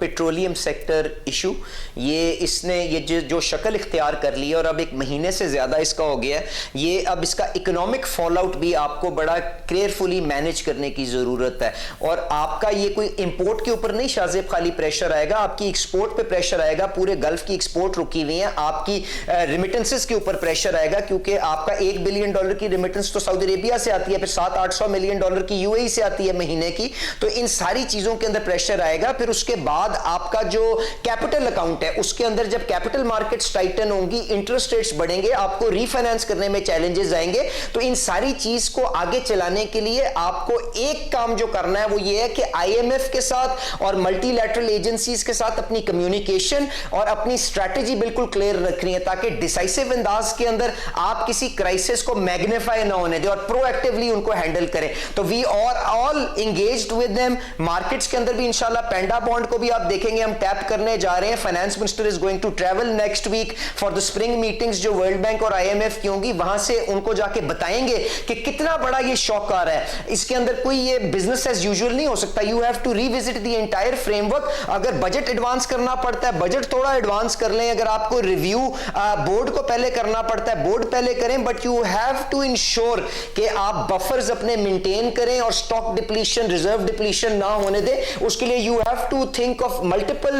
petroleum sector issue. ये जो शक्ल इख्तियार कर ली है और अब एक महीने से ज़्यादा इसका हो गया है, ये अब इसका इकोनॉमिक फॉल आउट भी आपको बड़ा केयरफुली मैनेज करने की ज़रूरत है। और आपका ये कोई इंपोर्ट के ऊपर नहीं शाहजेब खाली प्रेशर आएगा, आपकी एक्सपोर्ट पे प्रेशर आएगा। पूरे गल्फ की एक्सपोर्ट रुकी हुई है, आपकी रिमिटेंसेस के ऊपर प्रेशर आएगा, क्योंकि आपका $1 बिलियन की रिमिटेंस तो सऊदी अरेबिया से आती है, फिर $700-800 मिलियन की यूएई से आती है महीने की। तो इन सारी चीजों के अंदर प्रेशर आएगा। फिर उसके बाद आपका जो कैपिटल अकाउंट है उसके अंदर जब कैपिटल मार्केट्स टाइटन होंगी, इंटरेस्ट रेट्स बढ़ेंगे, आपको रीफाइनेंस करने में चैलेंजेस आएंगे। तो इन सारी चीज को आगे चलाने के लिए आपको एक काम जो करना है वो ये है कि IMF के साथ और मल्टीलैटरल एजेंसीज के साथ अपनी कम्युनिकेशन और अपनी स्ट्रैटेजी बिल्कुल क्लियर रखनी है, ताकि डिसाइसिव अंदाज के अंदर आप किसी क्राइसिस को मैग्नीफाई ना होने दें और प्रोएक्टिवली उनको हैंडल करें। तो we are all engaged with them. Markets के अंदर भी इंशाल्लाह पेंडा बॉन्ड को भी आप देखेंगे हम टैप करने जा रहे हैं। Finance minister is going to travel next week for the spring meetings जो वर्ल्ड बैंक और IMF की होंगी, वहां से उनको जाके बताएंगे कि कितना बड़ा ये शॉक आ रहा है। इसके अंदर कोई ये बिजनेस एज यूजुअल नहीं हो सकता। You have to revisit the entire framework. अगर बजट एडवांस करना पड़ता है, बजट थोड़ा एडवांस कर लें। अगर आपको रिव्यू बोर्ड को पहले करना पड़ता है, बोर्ड पहले करें, but you have to ensure कि आप बफर्स अपने मेंटेन करें और स्टॉक डिप्लीशन, रिजर्व डिप्लीशन ना होने दें। उसके लिए you have to think of multiple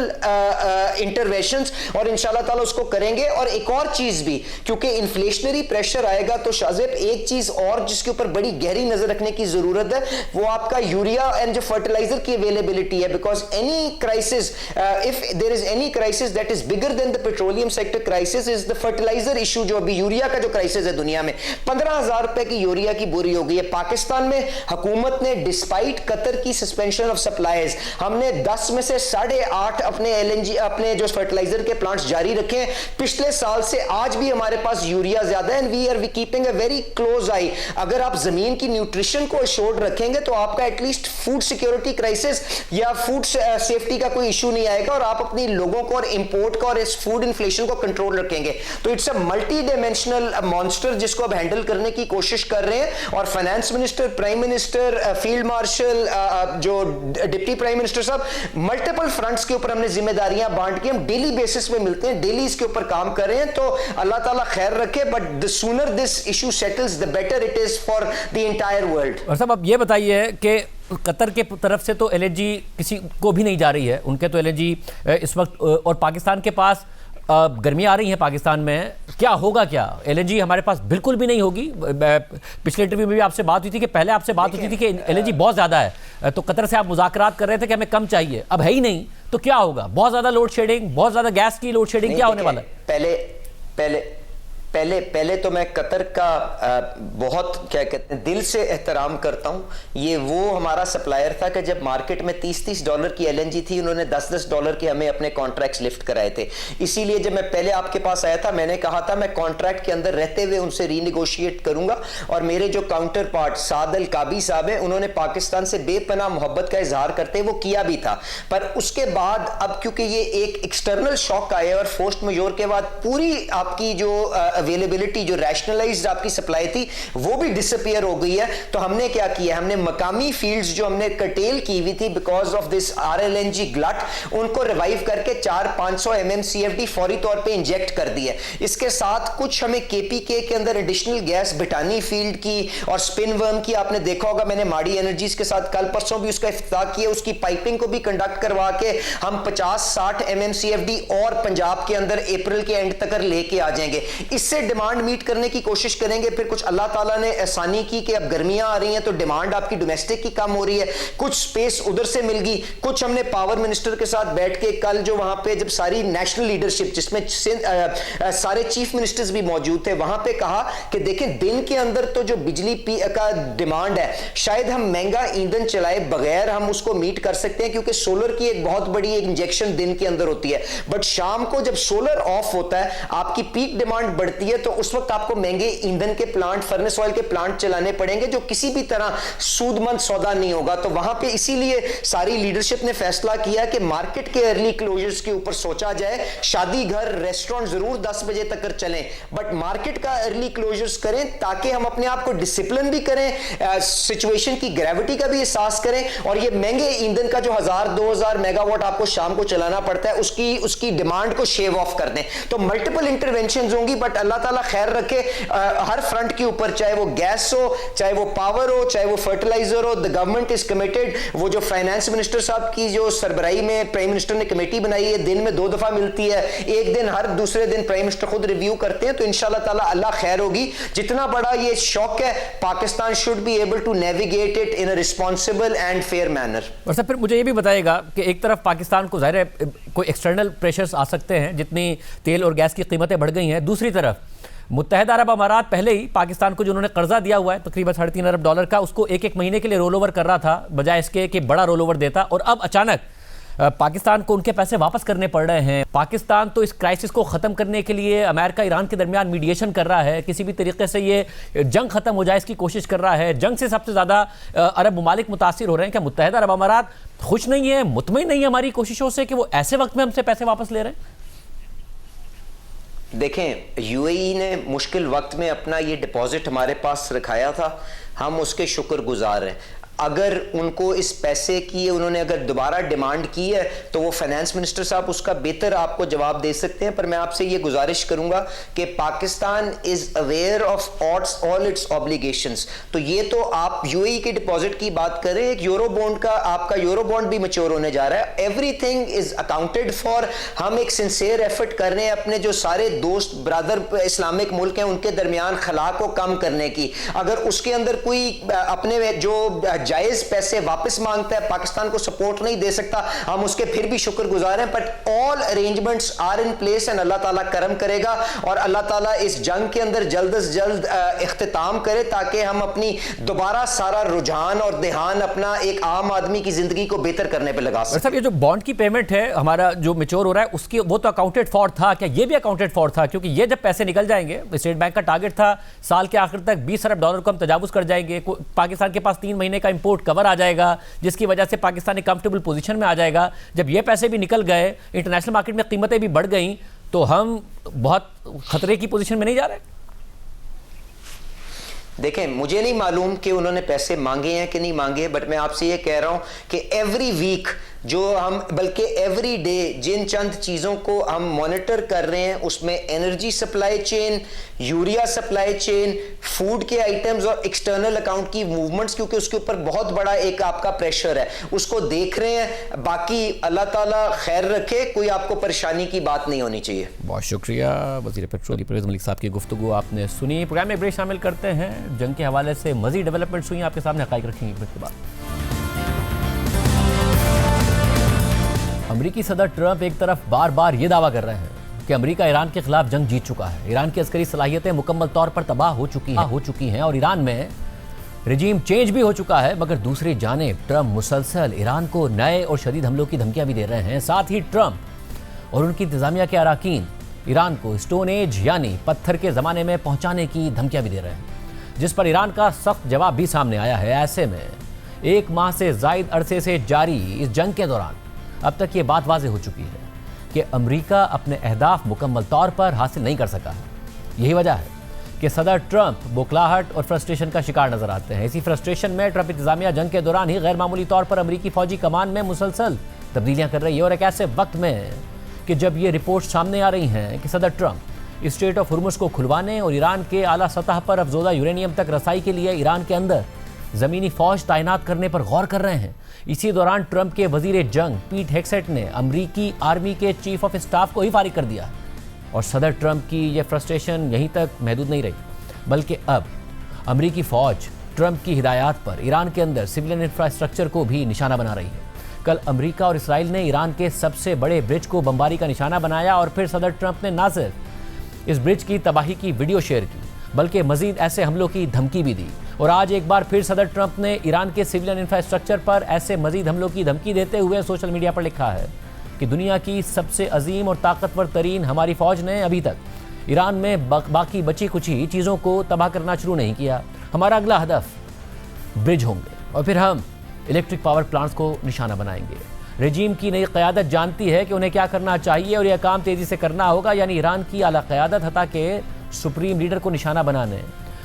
interventions और इंशाल्लाह ताला उसको करेंगे। और एक और चीज भी, क्योंकि इन्फ्लेशनरी प्रेशर आएगा, तो शाहजेब एक चीज और जिसके ऊपर बड़ी गहरी नजर रखने की जरूरत है वो आपका यूरिया एंड जो फर्टिलाइजर की अवेलेबिलिटी है। Because any crisis, if there is any crisis that is bigger than the petroleum sector crisis, is the fertiliser issue. जो अभी यूरिया का जो क्राइसिस है दुनिया में, 15,000 रुपए की यूरिया की बोरी हो गई है। पाकिस्तान में हुकूमत ने डिस्पाइट कतर की सस्पेंशन ऑफ सप्लाईज, हमने 10 में से 8.5 अपने LNG अपने जो फर्टिलाइजर के प्लांट्स जारी रखे हैं। पिछले साल से आज भी हमारे पास यूरिया ज्यादा है and we are keeping a very close eye. अगर आप जमीन की न्यूट्रिशन को एश्योर्ड रखेंगे तो आपका एटलीस्ट फूड सिक्योरिटी क्राइसिस या फूड सेफ्टी का कोई इशू नहीं आएगा और आप अपनी लोगों को और इंपोर्ट का और इस फूड इन्फ्लेशन को कंट्रोल रखेंगे। तो it's a multi dimensional monster जिसको अब हैंडल करने की कोशिश कर रहे हैं। और finance minister, prime minister, field marshal, जो डिप्टी प्राइम मिनिस्टर साहब, मल्टीपल फ्रंट्स के ऊपर हमने जिम्मेदारियां बांट के हम डेली बेसिस पे मिलते हैं, डेली इसके ऊपर काम कर रहे हैं। तो अल्लाह ताला खैर रखे, but the sooner this issue settles the better it is for the entire world. और साहब अब ये बताइए कि कतर के तरफ से तो LNG किसी को भी नहीं जा रही है, उनके तो LNG इस वक्त, और पाकिस्तान के पास गर्मियाँ आ रही हैं पाकिस्तान में, क्या होगा? क्या LNG हमारे पास बिल्कुल भी नहीं होगी? पिछले इंटरव्यू में भी आपसे बात हुई थी कि पहले आपसे बात होती थी कि LNG बहुत ज़्यादा है, तो कतर से आप मुज़ाकरात कर रहे थे कि हमें कम चाहिए, अब है ही नहीं, तो क्या होगा? बहुत ज़्यादा लोड शेडिंग, बहुत ज़्यादा गैस की लोड शेडिंग, क्या होने वाला है? पहले तो मैं कतर का बहुत क्या कहते हैं दिल से एहतराम करता हूं। ये वो हमारा सप्लायर था कि जब मार्केट में $30 की LNG थी, उन्होंने $10 के हमें अपने कॉन्ट्रैक्ट्स लिफ्ट कराए थे। इसीलिए जब मैं पहले आपके पास आया था, मैंने कहा था मैं कॉन्ट्रैक्ट के अंदर रहते हुए उनसे रीनिगोशिएट करूंगा। और मेरे जो काउंटर पार्ट साद अल काबी साहब हैं, उन्होंने पाकिस्तान से बेपनाह मोहब्बत का इजहार करते वो किया भी था। पर उसके बाद अब क्योंकि ये एक एक्सटर्नल शॉक आया और फोर्स मेजोर के बाद पूरी आपकी जो अवेलेबिलिटी, जो रैशनलाइज्ड आपकी सप्लाई थी, वो भी डिसअपीयर हो गई है। तो हमने क्या किया, हमने मकामी फील्ड्स जो हमने कर्टेल की हुई थी because of this RLNG glut, उनको रिवाइव करके 400-500 MMCFD फौरी तौर पे इंजेक्ट कर दिया। इसके साथ कुछ हमें KPK के अंदर एडिशनल गैस बिटानी फील्ड की और स्पिन वर्म की, आपने देखा होगा मैंने माड़ी एनर्जीज के साथ कल परसों भी उसका इफ्तिताह किया, उसकी पाइपिंग को भी कंडक्ट करवा के हम 50-60 MMCFD और पंजाब के अंदर अप्रैल के एंड तक लेके आ जाएंगे। इससे डिमांड मीट करने की कोशिश करेंगे। फिर कुछ अल्लाह ताला ने आसानी की कि अब गर्मियां आ रही हैं तो डिमांड आपकी डोमेस्टिक की कम हो रही है, कुछ स्पेस उधर से मिल गई। कुछ हमने पावर मिनिस्टर के साथ बैठ के कल जो वहां पे जब सारी नेशनल लीडरशिप जिसमें सारे चीफ मिनिस्टर्स भी मौजूद थे, वहां पे कहा कि देखें दिन के अंदर तो जो बिजली का डिमांड है शायद हम महंगा ईंधन चलाए बगैर हम उसको मीट कर सकते हैं, क्योंकि सोलर की एक बहुत बड़ी इंजेक्शन दिन के अंदर होती है। बट शाम को जब सोलर ऑफ होता है, आपकी पीक डिमांड बढ़ती है, तो उस वक्त आपको महंगे ईंधन के प्लांट, फर्नेस ऑयल के प्लांट चलाने पड़ेंगे, जो किसी भी तरह सूदमंद सौदा नहीं होगा। तो वहां पे इसीलिए सारी लीडरशिप ने फैसला किया कि मार्केट के अर्ली क्लोजर्स के ऊपर सोचा जाए। शादी घर, रेस्टोरेंट जरूर 10 बजे तक चलें, बट मार्केट का अर्ली क्लोजर्स करें ताकि हम अपने आप को डिसिप्लिन भी करें, सिचुएशन की ग्रेविटी का भी एहसास करें। और ये महंगे ईंधन का जो 1000-2000 मेगावाट आपको शाम को चलाना पड़ता है, उसकी डिमांड को शेव ऑफ कर दें। तो मल्टीपल इंटरवेंशंस होंगी, बट अल्लाह ताला खैर रखे हर फ्रंट के ऊपर, चाहे वो गैस हो, चाहे वो पावर हो, चाहे वो फर्टिलाइजर हो, द गवर्नमेंट इज कमिटेड। वो जो फाइनेंस मिनिस्टर साहब की जो सरबराही में प्राइम मिनिस्टर ने कमेटी बनाई है, दिन में 2 दफा मिलती है, एक दिन हर दूसरे दिन प्राइम मिनिस्टर खुद रिव्यू करते हैं। तो इंशाल्लाह ताला अल्लाह खैर होगी। जितना बड़ा ये शॉक है, Pakistan should be able to navigate it in a responsible and fair manner. और सर फिर मुझे ये भी बताइएगा कि एक तरफ पाकिस्तान को ज़ाहिर है कोई एक्सटर्नल प्रेशर्स आ सकते हैं जितनी तेल और गैस की कीमतें बढ़ गई हैं, दूसरी तरफ मुत्तहिदा अरब अमारात पहले ही पाकिस्तान को जो उन्होंने कर्जा दिया हुआ है तकरीबन $3.5 अरब का, उसको एक महीने के लिए रोल ओवर कर रहा था बजाय इसके कि बड़ा रोल ओवर देता, और अब अचानक पाकिस्तान को उनके पैसे वापस करने पड़ रहे हैं। पाकिस्तान तो इस क्राइसिस को ख़त्म करने के लिए अमेरिका ईरान के दरमियान मीडिएशन कर रहा है, किसी भी तरीके से ये जंग ख़त्म हो जाए इसकी कोशिश कर रहा है। जंग से सबसे ज़्यादा अरब ममालिक मुतासिर हो रहे हैं। क्या मुत्तहिदा अरब अमारात खुश नहीं है, मुतमईन नहीं है हमारी कोशिशों से कि वो ऐसे वक्त में हमसे पैसे वापस ले रहे हैं? देखें, UAE ने मुश्किल वक्त में अपना ये डिपॉजिट हमारे पास रखाया था, हम उसके शुक्रगुजार हैं। अगर उनको इस पैसे की उन्होंने अगर दोबारा डिमांड की है तो वो फाइनेंस मिनिस्टर साहब उसका बेहतर आपको जवाब दे सकते हैं। पर मैं आपसे ये गुजारिश करूंगा कि Pakistan is aware of all it's obligations. तो ये तो आप UAE के डिपॉजिट की बात करें, एक यूरो बॉन्ड का, आपका यूरो बॉन्ड भी मैच्योर होने जा रहा है, एवरीथिंग इज अकाउंटेड फॉर। हम एक सिंसियर एफर्ट कर रहे हैं अपने जो सारे दोस्त ब्रदर इस्लामिक मुल्क हैं उनके दरमियान खला को कम करने की। अगर उसके अंदर कोई अपने जो जायज पैसे वापस मांगता है, पाकिस्तान को सपोर्ट नहीं दे सकता, हम उसके फिर भी शुक्रगुजार हैं। But all arrangements are in place and अल्लाह ताला करम करेगा और अल्लाह ताला इस जंग के अंदर जल्द से जल्द इख्तिताम करे ताकि हम अपनी दोबारा सारा रुझान और ध्यान अपना एक आम आदमी की जिंदगी को बेहतर करने पर लगा सकें। ये जो बॉन्ड की पेमेंट है हमारा जो मैच्योर हो रहा है उसकी, वो तो अकाउंटेड फॉर था, क्या ये भी अकाउंटेड फॉर था? क्योंकि ये जब पैसे निकल जाएंगे, स्टेट बैंक का टारगेट था साल के आखिर तक $20 अरब को हम तजावुज कर जाएंगे, पाकिस्तान के पास 3 महीने का इंपोर्ट कवर आ जाएगा, जिसकी वजह से पाकिस्तान एक कंफर्टेबल पोजीशन में आ जाएगा। जब ये पैसे भी निकल गए, इंटरनेशनल मार्केट में कीमतें भी बढ़ गई, तो हम बहुत खतरे की पोजीशन में नहीं जा रहे? देखें, मुझे नहीं मालूम कि उन्होंने पैसे मांगे हैं कि नहीं मांगे, बट मैं आपसे ये कह रहा हूं कि एवरी वीक जो हम, बल्कि एवरी डे जिन चंद चीज़ों को हम मॉनिटर कर रहे हैं उसमें energy supply chain, urea supply chain, food के आइटम्स और एक्सटर्नल अकाउंट की मूवमेंट्स, क्योंकि उसके ऊपर बहुत बड़ा एक आपका प्रेशर है, उसको देख रहे हैं। बाकी अल्लाह ताला खैर रखे, कोई आपको परेशानी की बात नहीं होनी चाहिए। बहुत शुक्रिया वज़ीर पेट्रोल परवेज़ मलिक साहब की गुफ्तगू आपने सुनी। प्रोग्राम में ब्रेक शामिल करते हैं, जंग के हवाले से मज़ीद डेवलपमेंट्स हुई आपके सामने हक़ाइक़ रखेंगे ब्रेक के बाद। अमेरिकी सदर ट्रंप एक तरफ बार बार ये दावा कर रहे हैं कि अमेरिका ईरान के खिलाफ जंग जीत चुका है। ईरान की अस्करी सलाहियतें मुकम्मल तौर पर तबाह हो चुकी हैं और ईरान में रिजीम चेंज भी हो चुका है। मगर दूसरी जानिब ट्रंप मुसलसल ईरान को नए और शदीद हमलों की धमकियां भी दे रहे हैं। साथ ही ट्रंप और उनकी इंतजामिया के अराकीन ईरान को स्टोन एज यानी पत्थर के ज़माने में पहुंचाने की धमकियां भी दे रहे हैं, जिस पर ईरान का सख्त जवाब भी सामने आया है। ऐसे में 1 माह से ज़ायद अरसे से जारी इस जंग के दौरान अब तक ये बात वाज़ेह हो चुकी है कि अमेरिका अपने अहदाफ मुकम्मल तौर पर हासिल नहीं कर सका है। यही वजह है कि सदर ट्रंप बौखलाहट और फ्रस्ट्रेशन का शिकार नजर आते हैं। इसी फ्रस्ट्रेशन में ट्रंप इंतजामिया जंग के दौरान ही गैर मामूली तौर पर अमेरिकी फौजी कमान में मुसलसल तब्दीलियां कर रही है। और एक ऐसे वक्त में कि जब ये रिपोर्ट सामने आ रही हैं कि सदर ट्रंप स्ट्रेट ऑफ हुर्मुज़ को खुलवाने और ईरान के आला सतह पर अफजोदा यूरेनियम तक रसाई के लिए ईरान के अंदर ज़मीनी फ़ौज तैनात करने पर गौर कर रहे हैं। इसी दौरान ट्रंप के वजीर जंग पीट हेगसेट ने अमरीकी आर्मी के चीफ ऑफ स्टाफ को ही फारिग कर दिया। और सदर ट्रंप की यह फ्रस्ट्रेशन यहीं तक महदूद नहीं रही, बल्कि अब अमरीकी फ़ौज ट्रंप की हिदायत पर ईरान के अंदर सिविलियन इंफ्रास्ट्रक्चर को भी निशाना बना रही है। कल अमेरिका और इसराइल ने ईरान के सबसे बड़े ब्रिज को बमबारी का निशाना बनाया और फिर सदर ट्रंप ने ना सिर्फ इस ब्रिज की तबाही की वीडियो शेयर की, बल्कि मजीद ऐसे हमलों की धमकी भी दी। और आज एक बार फिर सदर ट्रंप ने ईरान के सिविलियन इंफ्रास्ट्रक्चर पर ऐसे मजीद हमलों की धमकी देते हुए सोशल मीडिया पर लिखा है कि दुनिया की सबसे अजीम और ताकतवर तरीन हमारी फ़ौज ने अभी तक ईरान में बाकी बची कुछ ही चीज़ों को तबाह करना शुरू नहीं किया। हमारा अगला हदफ ब्रिज होंगे और फिर हम इलेक्ट्रिक पावर प्लांट्स को निशाना बनाएंगे। रजीम की नई क़यादत जानती है कि उन्हें क्या करना चाहिए और यह काम तेज़ी से करना होगा, यानी ईरान की आला क़यादत हता के सुप्रीम लीडर को निशाना बनाने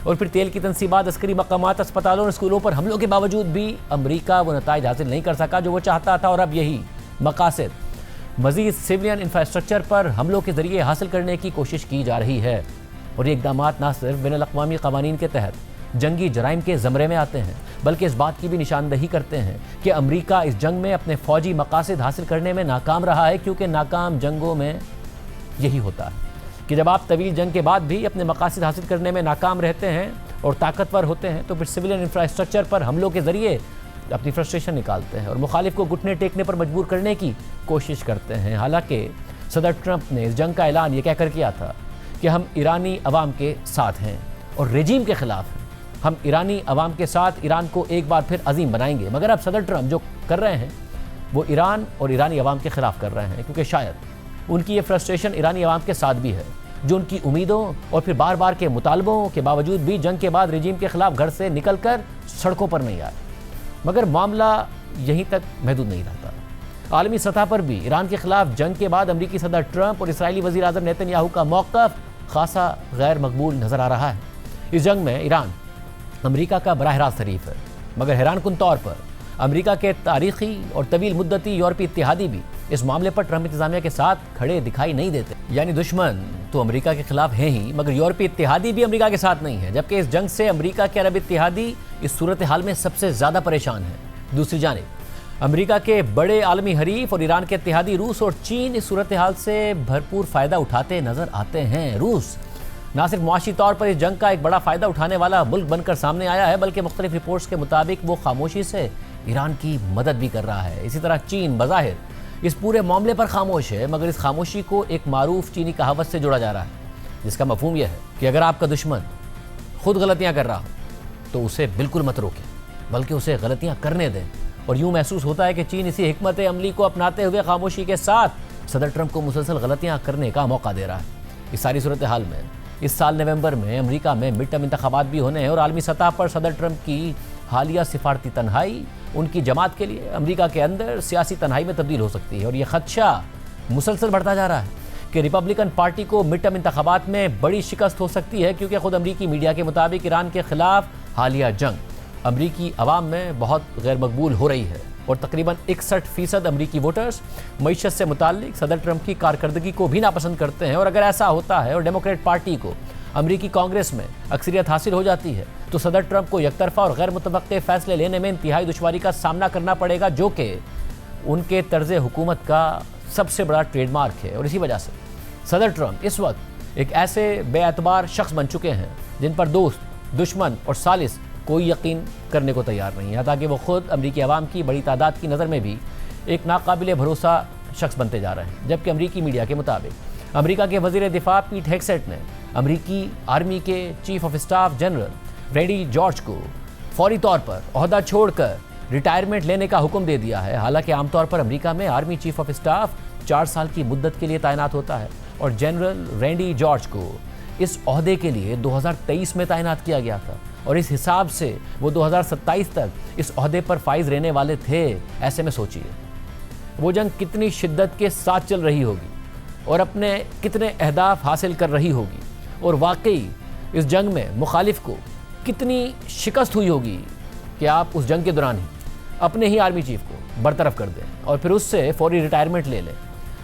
और फिर तेल की तनसीबात, अस्करी मकामात, अस्पतालों और स्कूलों पर हमलों के बावजूद भी अमरीका वो नताइज हासिल नहीं कर सका जो वो चाहता था। और अब यही मकासद मज़ीद सिविलियन इंफ्रास्ट्रक्चर पर हमलों के ज़रिए हासिल करने की कोशिश की जा रही है। और ये इक़दाम न सिर्फ बैनुल-अक़वामी क़वानीन के तहत जंगी जराइम के ज़मरे में आते हैं, बल्कि इस बात की भी निशानदही करते हैं कि अमरीका इस जंग में अपने फ़ौजी मकासद हासिल करने में नाकाम रहा है। क्योंकि नाकाम जंगों में यही होता है कि जब आप तवील जंग के बाद भी अपने मकासद हासिल करने में नाकाम रहते हैं और ताकतवर होते हैं, तो फिर सिविलियन इंफ्रास्ट्रक्चर पर हमलों के ज़रिए अपनी फ्रस्ट्रेशन निकालते हैं और मुखालिफ को घुटने टेकने पर मजबूर करने की कोशिश करते हैं। हालांकि सदर ट्रंप ने इस जंग का ऐलान ये कहकर किया था कि हम ईरानी अवाम के साथ हैं और रेजीम के ख़िलाफ़ हैं। हम ईरानी अवाम के साथ ईरान को एक बार फिर अजीम बनाएंगे। मगर अब सदर ट्रंप जो कर रहे हैं वो ईरान और ईरानी अवाम के ख़िलाफ़ कर रहे हैं, क्योंकि शायद उनकी ये फ्रस्ट्रेशन ईरानी अवाम के साथ भी है, जो उनकी उम्मीदों और फिर बार बार के मुतालबों के बावजूद भी जंग के बाद रेजीम के ख़िलाफ़ घर से निकल कर सड़कों पर नहीं आए। मगर मामला यहीं तक महदूद नहीं रहता। आलमी सतह पर भी ईरान के ख़िलाफ़ जंग के बाद अमरीकी सदर ट्रंप और इसराइली वज़ीर आज़म नेतन्याहू का मौक़िफ़ खासा गैर मकबूल नज़र आ रहा है। इस जंग में ईरान अमरीका का बराह रास्त हरीफ है, मगर हैरानकुन तौर पर अमरीका के तारीख़ी और तवील मुद्दती यूरोपीय इत्तेहादी भी इस मामले पर ट्रंप इंतज़ामिया के साथ खड़े दिखाई नहीं देते। यानी दुश्मन तो अमरीका के खिलाफ हैं ही, मगर यूरोपीय इत्तेहादी भी अमरीका के साथ नहीं है। जबकि इस जंग से अमरीका के अरब इत्तेहादी इस सूरत हाल में सबसे ज़्यादा परेशान है। दूसरी जानिब अमरीका के बड़े आलमी हरीफ और ईरान के इत्तेहादी रूस और चीन इस सूरत हाल से भरपूर फ़ायदा उठाते नज़र आते हैं। रूस ना सिर्फ मुआशी तौर पर इस जंग का एक बड़ा फ़ायदा उठाने वाला मुल्क बनकर सामने आया है, बल्कि मुख्तलिफ रिपोर्ट्स के मुताबिक वो खामोशी से ईरान की मदद भी कर रहा है। इसी तरह चीन बज़ाहिर इस पूरे मामले पर खामोश है, मगर इस खामोशी को एक मारूफ चीनी कहावत से जोड़ा जा रहा है, जिसका मफहूम यह है कि अगर आपका दुश्मन खुद गलतियां कर रहा हो तो उसे बिल्कुल मत रोकें, बल्कि उसे गलतियां करने दें। और यूँ महसूस होता है कि चीन इसी हिकमत अमली को अपनाते हुए खामोशी के साथ सदर ट्रंप को मुसलसल गलतियां करने का मौका दे रहा है। इस सारी सूरत हाल में इस साल नवंबर में अमेरिका में मिड टर्म इंतखाबात भी होने हैं और आलमी सतह पर सदर ट्रंप की हालिया सिफारती तन्हाई उनकी जमात के लिए अमेरिका के अंदर सियासी तन्हाई में तब्दील हो सकती है। और यह खदशा मुसलसल बढ़ता जा रहा है कि रिपब्लिकन पार्टी को मिड टर्म इंतखाबात में बड़ी शिकस्त हो सकती है, क्योंकि खुद अमरीकी मीडिया के मुताबिक ईरान के खिलाफ हालिया जंग अमरीकी अवाम में बहुत गैर मकबूल हो रही है और तकरीबन 61% अमरीकी वोटर्स मईशत से मुताल्लिक सदर ट्रंप की कारकर्दगी को भी नापसंद करते हैं। और अगर ऐसा होता है और डेमोक्रेट पार्टी को अमरीकी कांग्रेस में अक्सरियत हासिल हो जाती है, तो सदर ट्रंप को एकतरफा और गैर मुतवक्के फैसले लेने में इंतहाई दुश्वारी का सामना करना पड़ेगा, जो कि उनके तर्ज हुकूमत का सबसे बड़ा ट्रेडमार्क है। और इसी वजह से सदर ट्रंप इस वक्त एक ऐसे बेअतबार शख्स बन चुके हैं जिन पर दोस्त, दुश्मन और सालिस कोई यकीन करने को तैयार नहीं है, ताकि वो खुद अमरीकी अवाम की बड़ी तादाद की नज़र में भी एक नाकाबिले भरोसा शख्स बनते जा रहे हैं। जबकि अमरीकी मीडिया के मुताबिक अमेरिका के वजीर दिफा पीट हेग्सेट ने अमेरिकी आर्मी के chief of staff general Randy George को फौरी तौर पर ओहदा छोड़कर रिटायरमेंट लेने का हुक्म दे दिया है। हालांकि आमतौर पर अमेरिका में आर्मी चीफ ऑफ स्टाफ 4 साल की मुद्दत के लिए तैनात होता है और जनरल रैंडी जॉर्ज को इस ओहदे के लिए 2023 में तैनात किया गया था और इस हिसाब से वो 2027 तक इस ओहदे पर फाइज रहने वाले थे। ऐसे में सोचिए वो जंग कितनी शिद्दत के साथ चल रही होगी और अपने कितने अहदाफ हासिल कर रही होगी और वाकई इस जंग में मुखालिफ को कितनी शिकस्त हुई होगी कि आप उस जंग के दौरान ही अपने ही आर्मी चीफ को बरतरफ कर दें और फिर उससे फौरी रिटायरमेंट ले लें।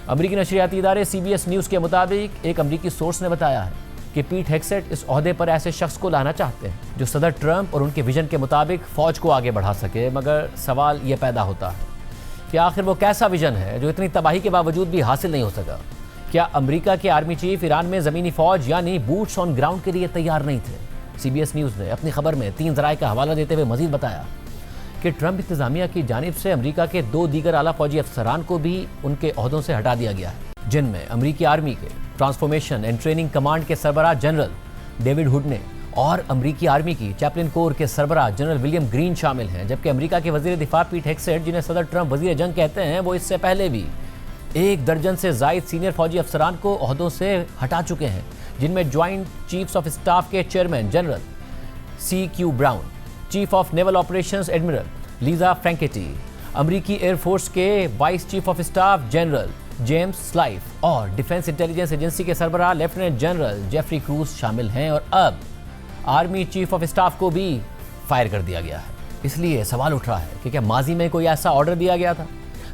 अमेरिकी नशरियाती इदारे CBS न्यूज़ के मुताबिक एक अमेरिकी सोर्स ने बताया है कि पीट हेग्सेट इस ओहदे पर ऐसे शख्स को लाना चाहते हैं जो सदर ट्रंप और उनके विजन के मुताबिक फ़ौज को आगे बढ़ा सके। मगर सवाल ये पैदा होता है कि आखिर वो कैसा विजन है जो इतनी तबाही के बावजूद भी हासिल नहीं हो सका। क्या अमेरिका के आर्मी चीफ ईरान में ज़मीनी फ़ौज यानी बूट्स ऑन ग्राउंड के लिए तैयार नहीं थे? CBS न्यूज़ ने अपनी खबर में 3 ज़राए का हवाला देते हुए मजीद बताया कि ट्रंप इंतज़ामिया की जानिब से अमेरिका के 2 दीगर आला फौजी अफसरान को भी उनके ओहदों से हटा दिया गया है, जिनमें अमेरिकी आर्मी के ट्रांसफॉर्मेशन एंड ट्रेनिंग कमांड के सरबराह जनरल डेविड हुडने और अमेरिकी आर्मी की चैपलिन कोर के सरबराह जनरल विलियम ग्रीन शामिल हैं। जबकि अमेरिका के वजीर दिफा पीट हेग्सेट, जिन्हें सदर ट्रंप वजीर जंग कहते हैं, वो इससे पहले भी 1 दर्जन से जायद सीनियर फौजी अफसरान को ओहदों से हटा चुके हैं, जिनमें ज्वाइंट चीफ्स ऑफ स्टाफ के chairman general CQ Brown, chief of naval operations admiral Lisa Franchetti, अमेरिकी एयरफोर्स के vice chief of staff general James Slife और डिफेंस इंटेलिजेंस एजेंसी के सरबराह लेफ्टिनेंट जनरल जेफरी क्रूज शामिल हैं। और अब आर्मी चीफ ऑफ स्टाफ को भी फायर कर दिया गया है। इसलिए सवाल उठ रहा है कि क्या माजी में कोई ऐसा ऑर्डर दिया गया था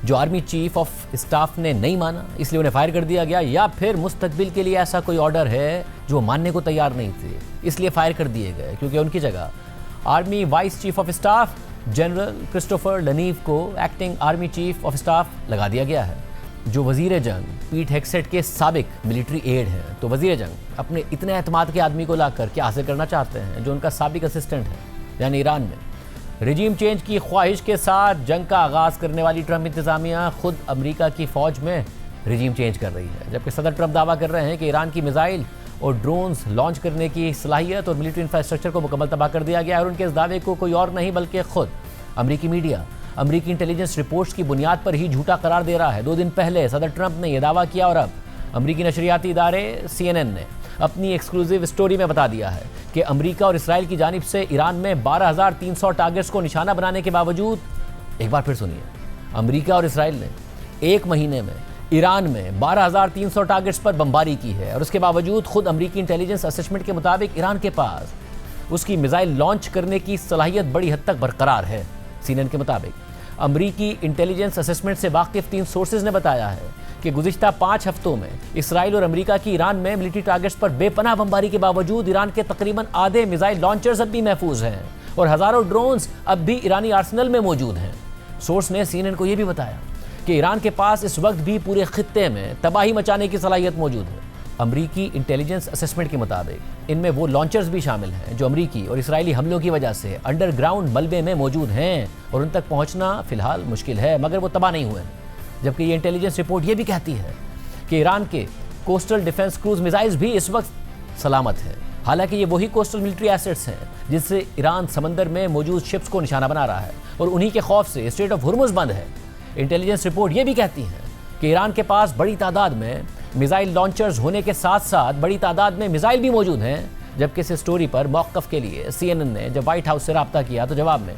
जो आर्मी चीफ ऑफ स्टाफ ने नहीं माना, इसलिए उन्हें फायर कर दिया गया, या फिर मुस्तकबिल के लिए ऐसा कोई ऑर्डर है जो मानने को तैयार नहीं थे, इसलिए फायर कर दिए गए, क्योंकि उनकी जगह army vice chief of staff general Christopher LaNeve को acting army chief of staff लगा दिया गया है, जो वजीर जंग पीट हेग्सेट के साबिक मिलिट्री एड हैं। तो वजीर जंग अपने इतने एतमाद के आदमी को लाकर क्या हासिल करना चाहते हैं, जो उनका साबिक असिस्टेंट है, यानी ईरान में रिजीम चेंज की ख्वाहिश के साथ जंग का आगाज़ करने वाली ट्रंप इंतज़ामिया खुद अमेरिका की फ़ौज में रिजीम चेंज कर रही है। जबकि सदर ट्रंप दावा कर रहे हैं कि ईरान की मिसाइल और ड्रोन्स लॉन्च करने की सलाहियत और मिलिट्री इंफ्रास्ट्रक्चर को मुकम्मल तबाह कर दिया गया है। और उनके इस दावे को कोई और नहीं बल्कि खुद अमेरिकी मीडिया अमेरिकी इंटेलिजेंस रिपोर्ट्स की बुनियाद पर ही झूठा करार दे रहा है। 2 दिन पहले सदर ट्रंप ने यह दावा किया और अब अमेरिकी नशरियाती इदारे CNN ने अपनी एक्सक्लूसिव स्टोरी में बता दिया है कि अमेरिका और इसराइल की जानिब से ईरान में 12,300 टारगेट्स को निशाना बनाने के बावजूद, एक बार फिर सुनिए, अमेरिका और इसराइल ने 1 महीने में ईरान में 12,300 टारगेट्स पर बमबारी की है। और उसके बावजूद खुद अमेरिकी इंटेलिजेंस असेसमेंट के मुताबिक ईरान के पास उसकी मिसाइल लॉन्च करने की सलाहियत बड़ी हद तक बरकरार है। CNN के मुताबिक अमेरिकी इंटेलिजेंस असेसमेंट से वाकिफ 3 सोर्सेज ने बताया है कि गुज़िश्ता 5 हफ्तों में इसराइल और अमेरिका की ईरान में मिलिट्री टारगेट्स पर बेपनाह बमबारी के बावजूद ईरान के तकरीबन आधे मिसाइल लॉन्चर्स अब भी महफूज हैं और हज़ारों ड्रोन्स अब भी ईरानी आर्सेनल में मौजूद हैं। सोर्स ने CNN को यह भी बताया कि ईरान के पास इस वक्त भी पूरे खित्ते में तबाही मचाने की सलाहियत मौजूद है। अमेरिकी इंटेलिजेंस असेसमेंट के मुताबिक इनमें वो लॉन्चर्स भी शामिल हैं जो अमेरिकी और इसराइली हमलों की वजह से अंडरग्राउंड मलबे में मौजूद हैं और उन तक पहुंचना फिलहाल मुश्किल है, मगर वो तबाह नहीं हुए हैं। जबकि ये इंटेलिजेंस रिपोर्ट ये भी कहती है कि ईरान के कोस्टल डिफेंस क्रूज मिसाइल्स भी इस वक्त सलामत हैं। हालांकि ये वही कोस्टल मिलिट्री एसेट्स हैं जिससे ईरान समंदर में मौजूद शिप्स को निशाना बना रहा है और उन्हीं के खौफ से स्ट्रेट ऑफ हुर्मुज़ बंद है। इंटेलिजेंस रिपोर्ट ये भी कहती है कि ईरान के पास बड़ी तादाद में मिसाइल लॉन्चर्स होने के साथ साथ बड़ी तादाद में मिसाइल भी मौजूद हैं। जबकि इस स्टोरी पर मौक़िफ़ के लिए CNN ने जब व्हाइट हाउस से रब्ता किया तो जवाब में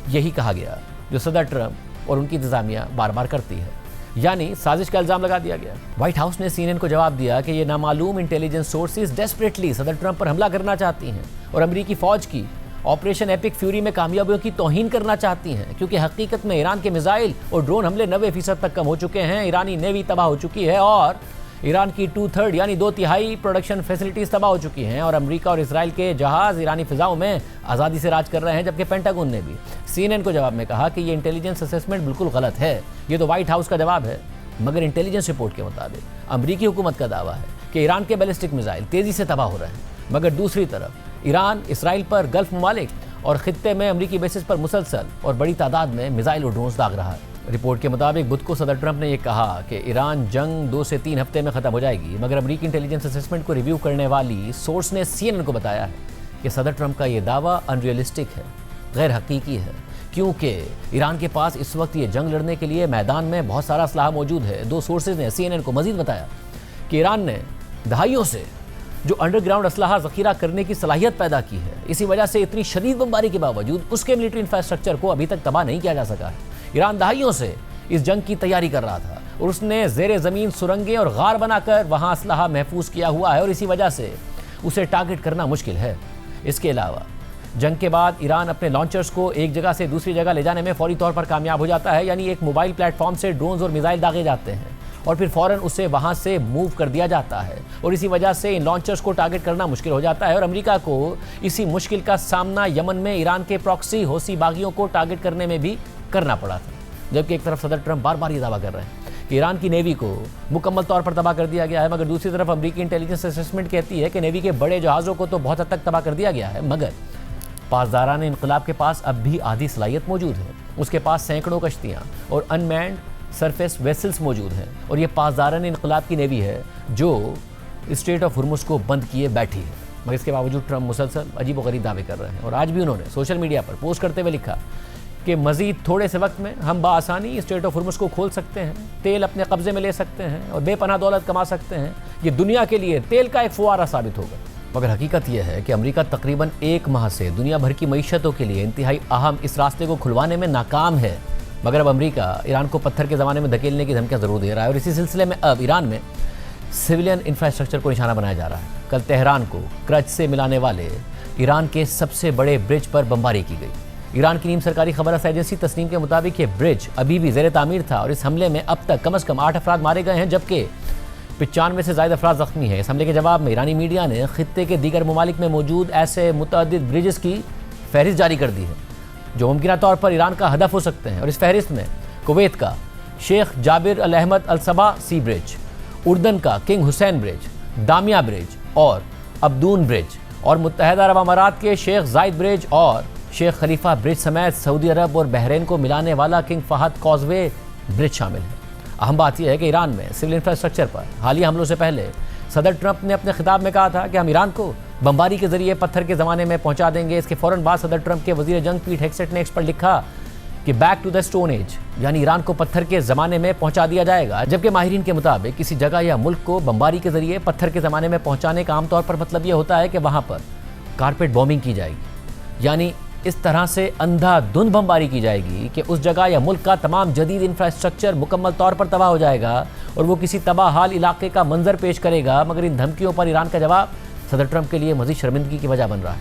यही कहा गया जो सदर ट्रंप और उनकी इंतज़ामिया बार बार करती है, यानी साजिश का इल्ज़ाम लगा दिया गया। व्हाइट हाउस ने CNN को जवाब दिया कि ये नामालूम इंटेलिजेंस सोर्सेज डेस्परेटली सदर ट्रंप पर हमला करना चाहती हैं और अमेरिकी फ़ौज की ऑपरेशन एपिक फ्यूरी में कामयाबियों की तौहीन करना चाहती हैं, क्योंकि हकीकत में ईरान के मिसाइल और ड्रोन हमले 90% तक कम हो चुके हैं, ईरानी नेवी तबाह हो चुकी है और ईरान की 2/3 यानी 2/3 प्रोडक्शन फैसिलिटीज़ तबाह हो चुकी हैं और अमेरिका और इसराइल के जहाज़ ईरानी फ़िज़ाओं में आज़ादी से राज कर रहे हैं। जबकि पेंटागन ने भी CNN को जवाब में कहा कि ये इंटेलिजेंस असेसमेंट बिल्कुल गलत है। ये तो व्हाइट हाउस का जवाब है, मगर इंटेलिजेंस रिपोर्ट के मुताबिक अमेरिकी हुकूमत का दावा है कि ईरान के बैलिस्टिक मिसाइल तेज़ी से तबाह हो रहे हैं, मगर दूसरी तरफ ईरान इसराइल पर गल्फ ममालिक और खित्ते में अमेरिकी बेसिस पर मुसलसल और बड़ी तादाद में मिसाइल और ड्रोन्स दाग रहा है। रिपोर्ट के मुताबिक बुध को सदर ट्रंप ने यह कहा कि ईरान जंग 2 से 3 हफ्ते में ख़त्म हो जाएगी, मगर अमेरिकी इंटेलिजेंस असेसमेंट को रिव्यू करने वाली सोर्स ने CNN को बताया है कि सदर ट्रंप का ये दावा अनरियलिस्टिक है, गैर हकीकी है, क्योंकि ईरान के पास इस वक्त ये जंग लड़ने के लिए मैदान में बहुत सारा असलाह मौजूद है। 2 सोर्सेज ने CNN को मजीद बताया कि ईरान ने दहाइयों से जो अंडरग्राउंड असलाह ज़ख़ीरा करने की सलाहियत पैदा की है, इसी वजह से इतनी शदीद बमबारी के बावजूद उसके मिलिट्री इंफ्रास्ट्रक्चर को अभी तक तबाह नहीं किया जा सका है। ईरान दहाइयों से इस जंग की तैयारी कर रहा था और उसने ज़ेरे ज़मीन सुरंगें और गार बनाकर वहाँ असलाह महफूज किया हुआ है और इसी वजह से उसे टारगेट करना मुश्किल है। इसके अलावा जंग के बाद ईरान अपने लॉन्चर्स को एक जगह से दूसरी जगह ले जाने में फौरी तौर पर कामयाब हो जाता है, यानी एक मोबाइल प्लेटफॉर्म से ड्रोन्स और मिसाइल दागे जाते हैं और फिर फ़ौरन उसे वहाँ से मूव कर दिया जाता है और इसी वजह से इन लॉन्चर्स को टारगेट करना मुश्किल हो जाता है और अमेरिका को इसी मुश्किल का सामना यमन में ईरान के प्रॉक्सी हौसी बागियों को टारगेट करने में भी करना पड़ा था। जबकि एक तरफ सदर ट्रंप बार बार ये दावा कर रहे हैं कि ईरान की नेवी को मुकम्मल तौर पर तबाह कर दिया गया है, मगर दूसरी तरफ अमेरिकी इंटेलिजेंस असेसमेंट कहती है कि नेवी के बड़े जहाज़ों को तो बहुत हद तक तबाह कर दिया गया है, मगर पासदारान इनकलाब के पास अब भी आधी सलाहियत मौजूद है। उसके पास सैकड़ों कश्तियाँ और अनमैन्ड सरफेस वेसल्स मौजूद हैं और ये पासदारान इनकलाब की नेवी है जो स्ट्रेट ऑफ हुर्मुज़ को बंद किए बैठी है। मगर इसके बावजूद ट्रंप मुसलसल अजीब व गरीब दावे कर रहे हैं और आज भी उन्होंने सोशल मीडिया पर पोस्ट करते हुए लिखा कि मज़ीद थोड़े से वक्त में हम बाआसानी स्ट्रेट ऑफ हुर्मुज़ को खोल सकते हैं, तेल अपने कब्ज़े में ले सकते हैं और बेपनाह दौलत कमा सकते हैं। ये दुनिया के लिए तेल का एक फुवारा साबित होगा। मगर हकीकत यह है कि अमेरिका तकरीबन 1 माह से दुनिया भर की मईशतों के लिए इंतहाई अहम इस रास्ते को खुलवाने में नाकाम है। मगर अब अमेरिका ईरान को पत्थर के ज़माने में धकेलने की धमकियाँ ज़रूर दे रहा है और इसी सिलसिले में अब ईरान में सिविलियन इंफ्रास्ट्रक्चर को निशाना बनाया जा रहा है। कल तेहरान को करज से मिलाने वाले ईरान के सबसे बड़े ब्रिज पर बमबारी की गई। ईरान की नीम सरकारी खबर एजेंसी तस्नीम के मुताबिक ये ब्रिज अभी भी ज़ेर तामीर था और इस हमले में अब तक कम से कम 8 अफराद मारे गए हैं, जबकि 95 से ज़ायद अफराद ज़ख्मी हैं। इस हमले के जवाब में ईरानी मीडिया ने खित्ते के दीगर ममालिक में मौजूद ऐसे मुतअद्दिद ब्रिजेस की फहरिस्त जारी कर दी है जो मुमकिन तौर पर ईरान का हदफ हो सकते हैं और इस फहरिस्त में कुवैत का शेख जाबिर अल अहमद अल सबा सी ब्रिज, उर्दन का किंग हुसैन ब्रिज, दामिया ब्रिज और अब्दून ब्रिज और मुत्तहदा अरब अमारात के शेख जायद ब्रिज और शेख खलीफा ब्रिज समेत सऊदी अरब और बहरीन को मिलाने वाला किंग फहद कॉजवे ब्रिज शामिल है। अहम बात यह है कि ईरान में सिविल इंफ्रास्ट्रक्चर पर हालिया हमलों से पहले सदर ट्रंप ने अपने खिताब में कहा था कि हम ईरान को बमबारी के जरिए पत्थर के ज़माने में पहुंचा देंगे। इसके फ़ौरन बाद सदर ट्रंप के वज़ीर जंग पीट हेगसेट ने एक्स पर लिखा कि back to the stone age, यानी ईरान को पत्थर के ज़माने में पहुंचा दिया जाएगा। जबकि माहिरीन के मुताबिक किसी जगह या मुल्क को बमबारी के जरिए पत्थर के ज़माने में पहुँचाने का आमतौर पर मतलब यह होता है कि वहाँ पर कारपेट बॉम्बिंग की जाएगी, यानी इस तरह से अंधाधुंध बमबारी की जाएगी कि उस जगह या मुल्क का तमाम जदीद इंफ्रास्ट्रक्चर मुकम्मल तौर पर तबाह हो जाएगा और वो किसी तबाह हाल इलाके का मंजर पेश करेगा। मगर इन धमकियों पर ईरान का जवाब सदर ट्रंप के लिए मज़ीद शर्मिंदगी की वजह बन रहा है।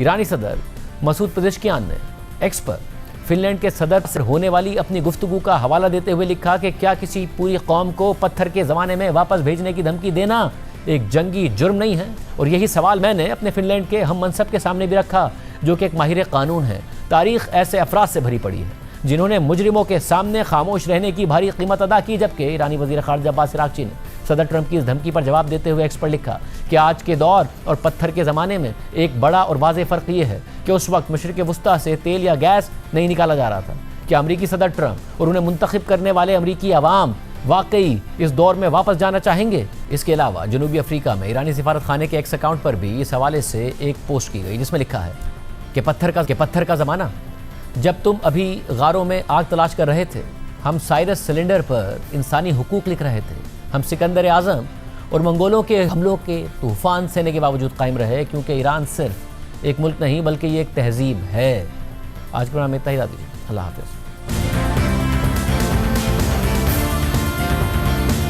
ईरानी सदर मसूद पेज़ेश्कियान ने एक्स पर फिनलैंड के सदर से होने वाली अपनी गुफ्तगू का हवाला देते हुए लिखा कि क्या किसी पूरी कौम को पत्थर के ज़माने में वापस भेजने की धमकी देना एक जंगी जुर्म नहीं है? और यही सवाल मैंने अपने फिनलैंड के हम मनसब के सामने भी रखा, जो कि एक माहिर कानून है। तारीख़ ऐसे अफराद से भरी पड़ी है जिन्होंने मुजरिमों के सामने खामोश रहने की भारी कीमत अदा की। जबकि ईरानी वज़ीर ख़ारिजा अब्बास अराग़ची ने सदर ट्रंप की इस धमकी पर जवाब देते हुए एक्स पर लिखा कि आज के दौर और पत्थर के ज़माने में एक बड़ा और वाज़ेह फ़र्क ये है कि उस वक्त मशरिक़ वुस्ता से तेल या गैस नहीं निकाला जा रहा था। कि अमरीकी सदर ट्रंप और उन्हें मुंतखब करने वाले अमरीकी अवाम वाकई इस दौर में वापस जाना चाहेंगे? इसके अलावा जनूबी अफ्रीका में ईरानी सिफारत खाने के एक्स अकाउंट पर भी इस हवाले से एक पोस्ट की गई जिसमें लिखा है कि पत्थर का ज़माना, जब तुम अभी गारों में आग तलाश कर रहे थे, हम साइरस सिलेंडर पर इंसानी हुकूक लिख रहे थे, हम सिकंदर आज़म और मंगोलों के हमलों के तूफ़ान सहने के बावजूद कायम रहे, क्योंकि ईरान सिर्फ एक मुल्क नहीं बल्कि ये एक तहजीब है। आज के प्रोग्राम में इतना ही। अल्लाह हाफ़िज़।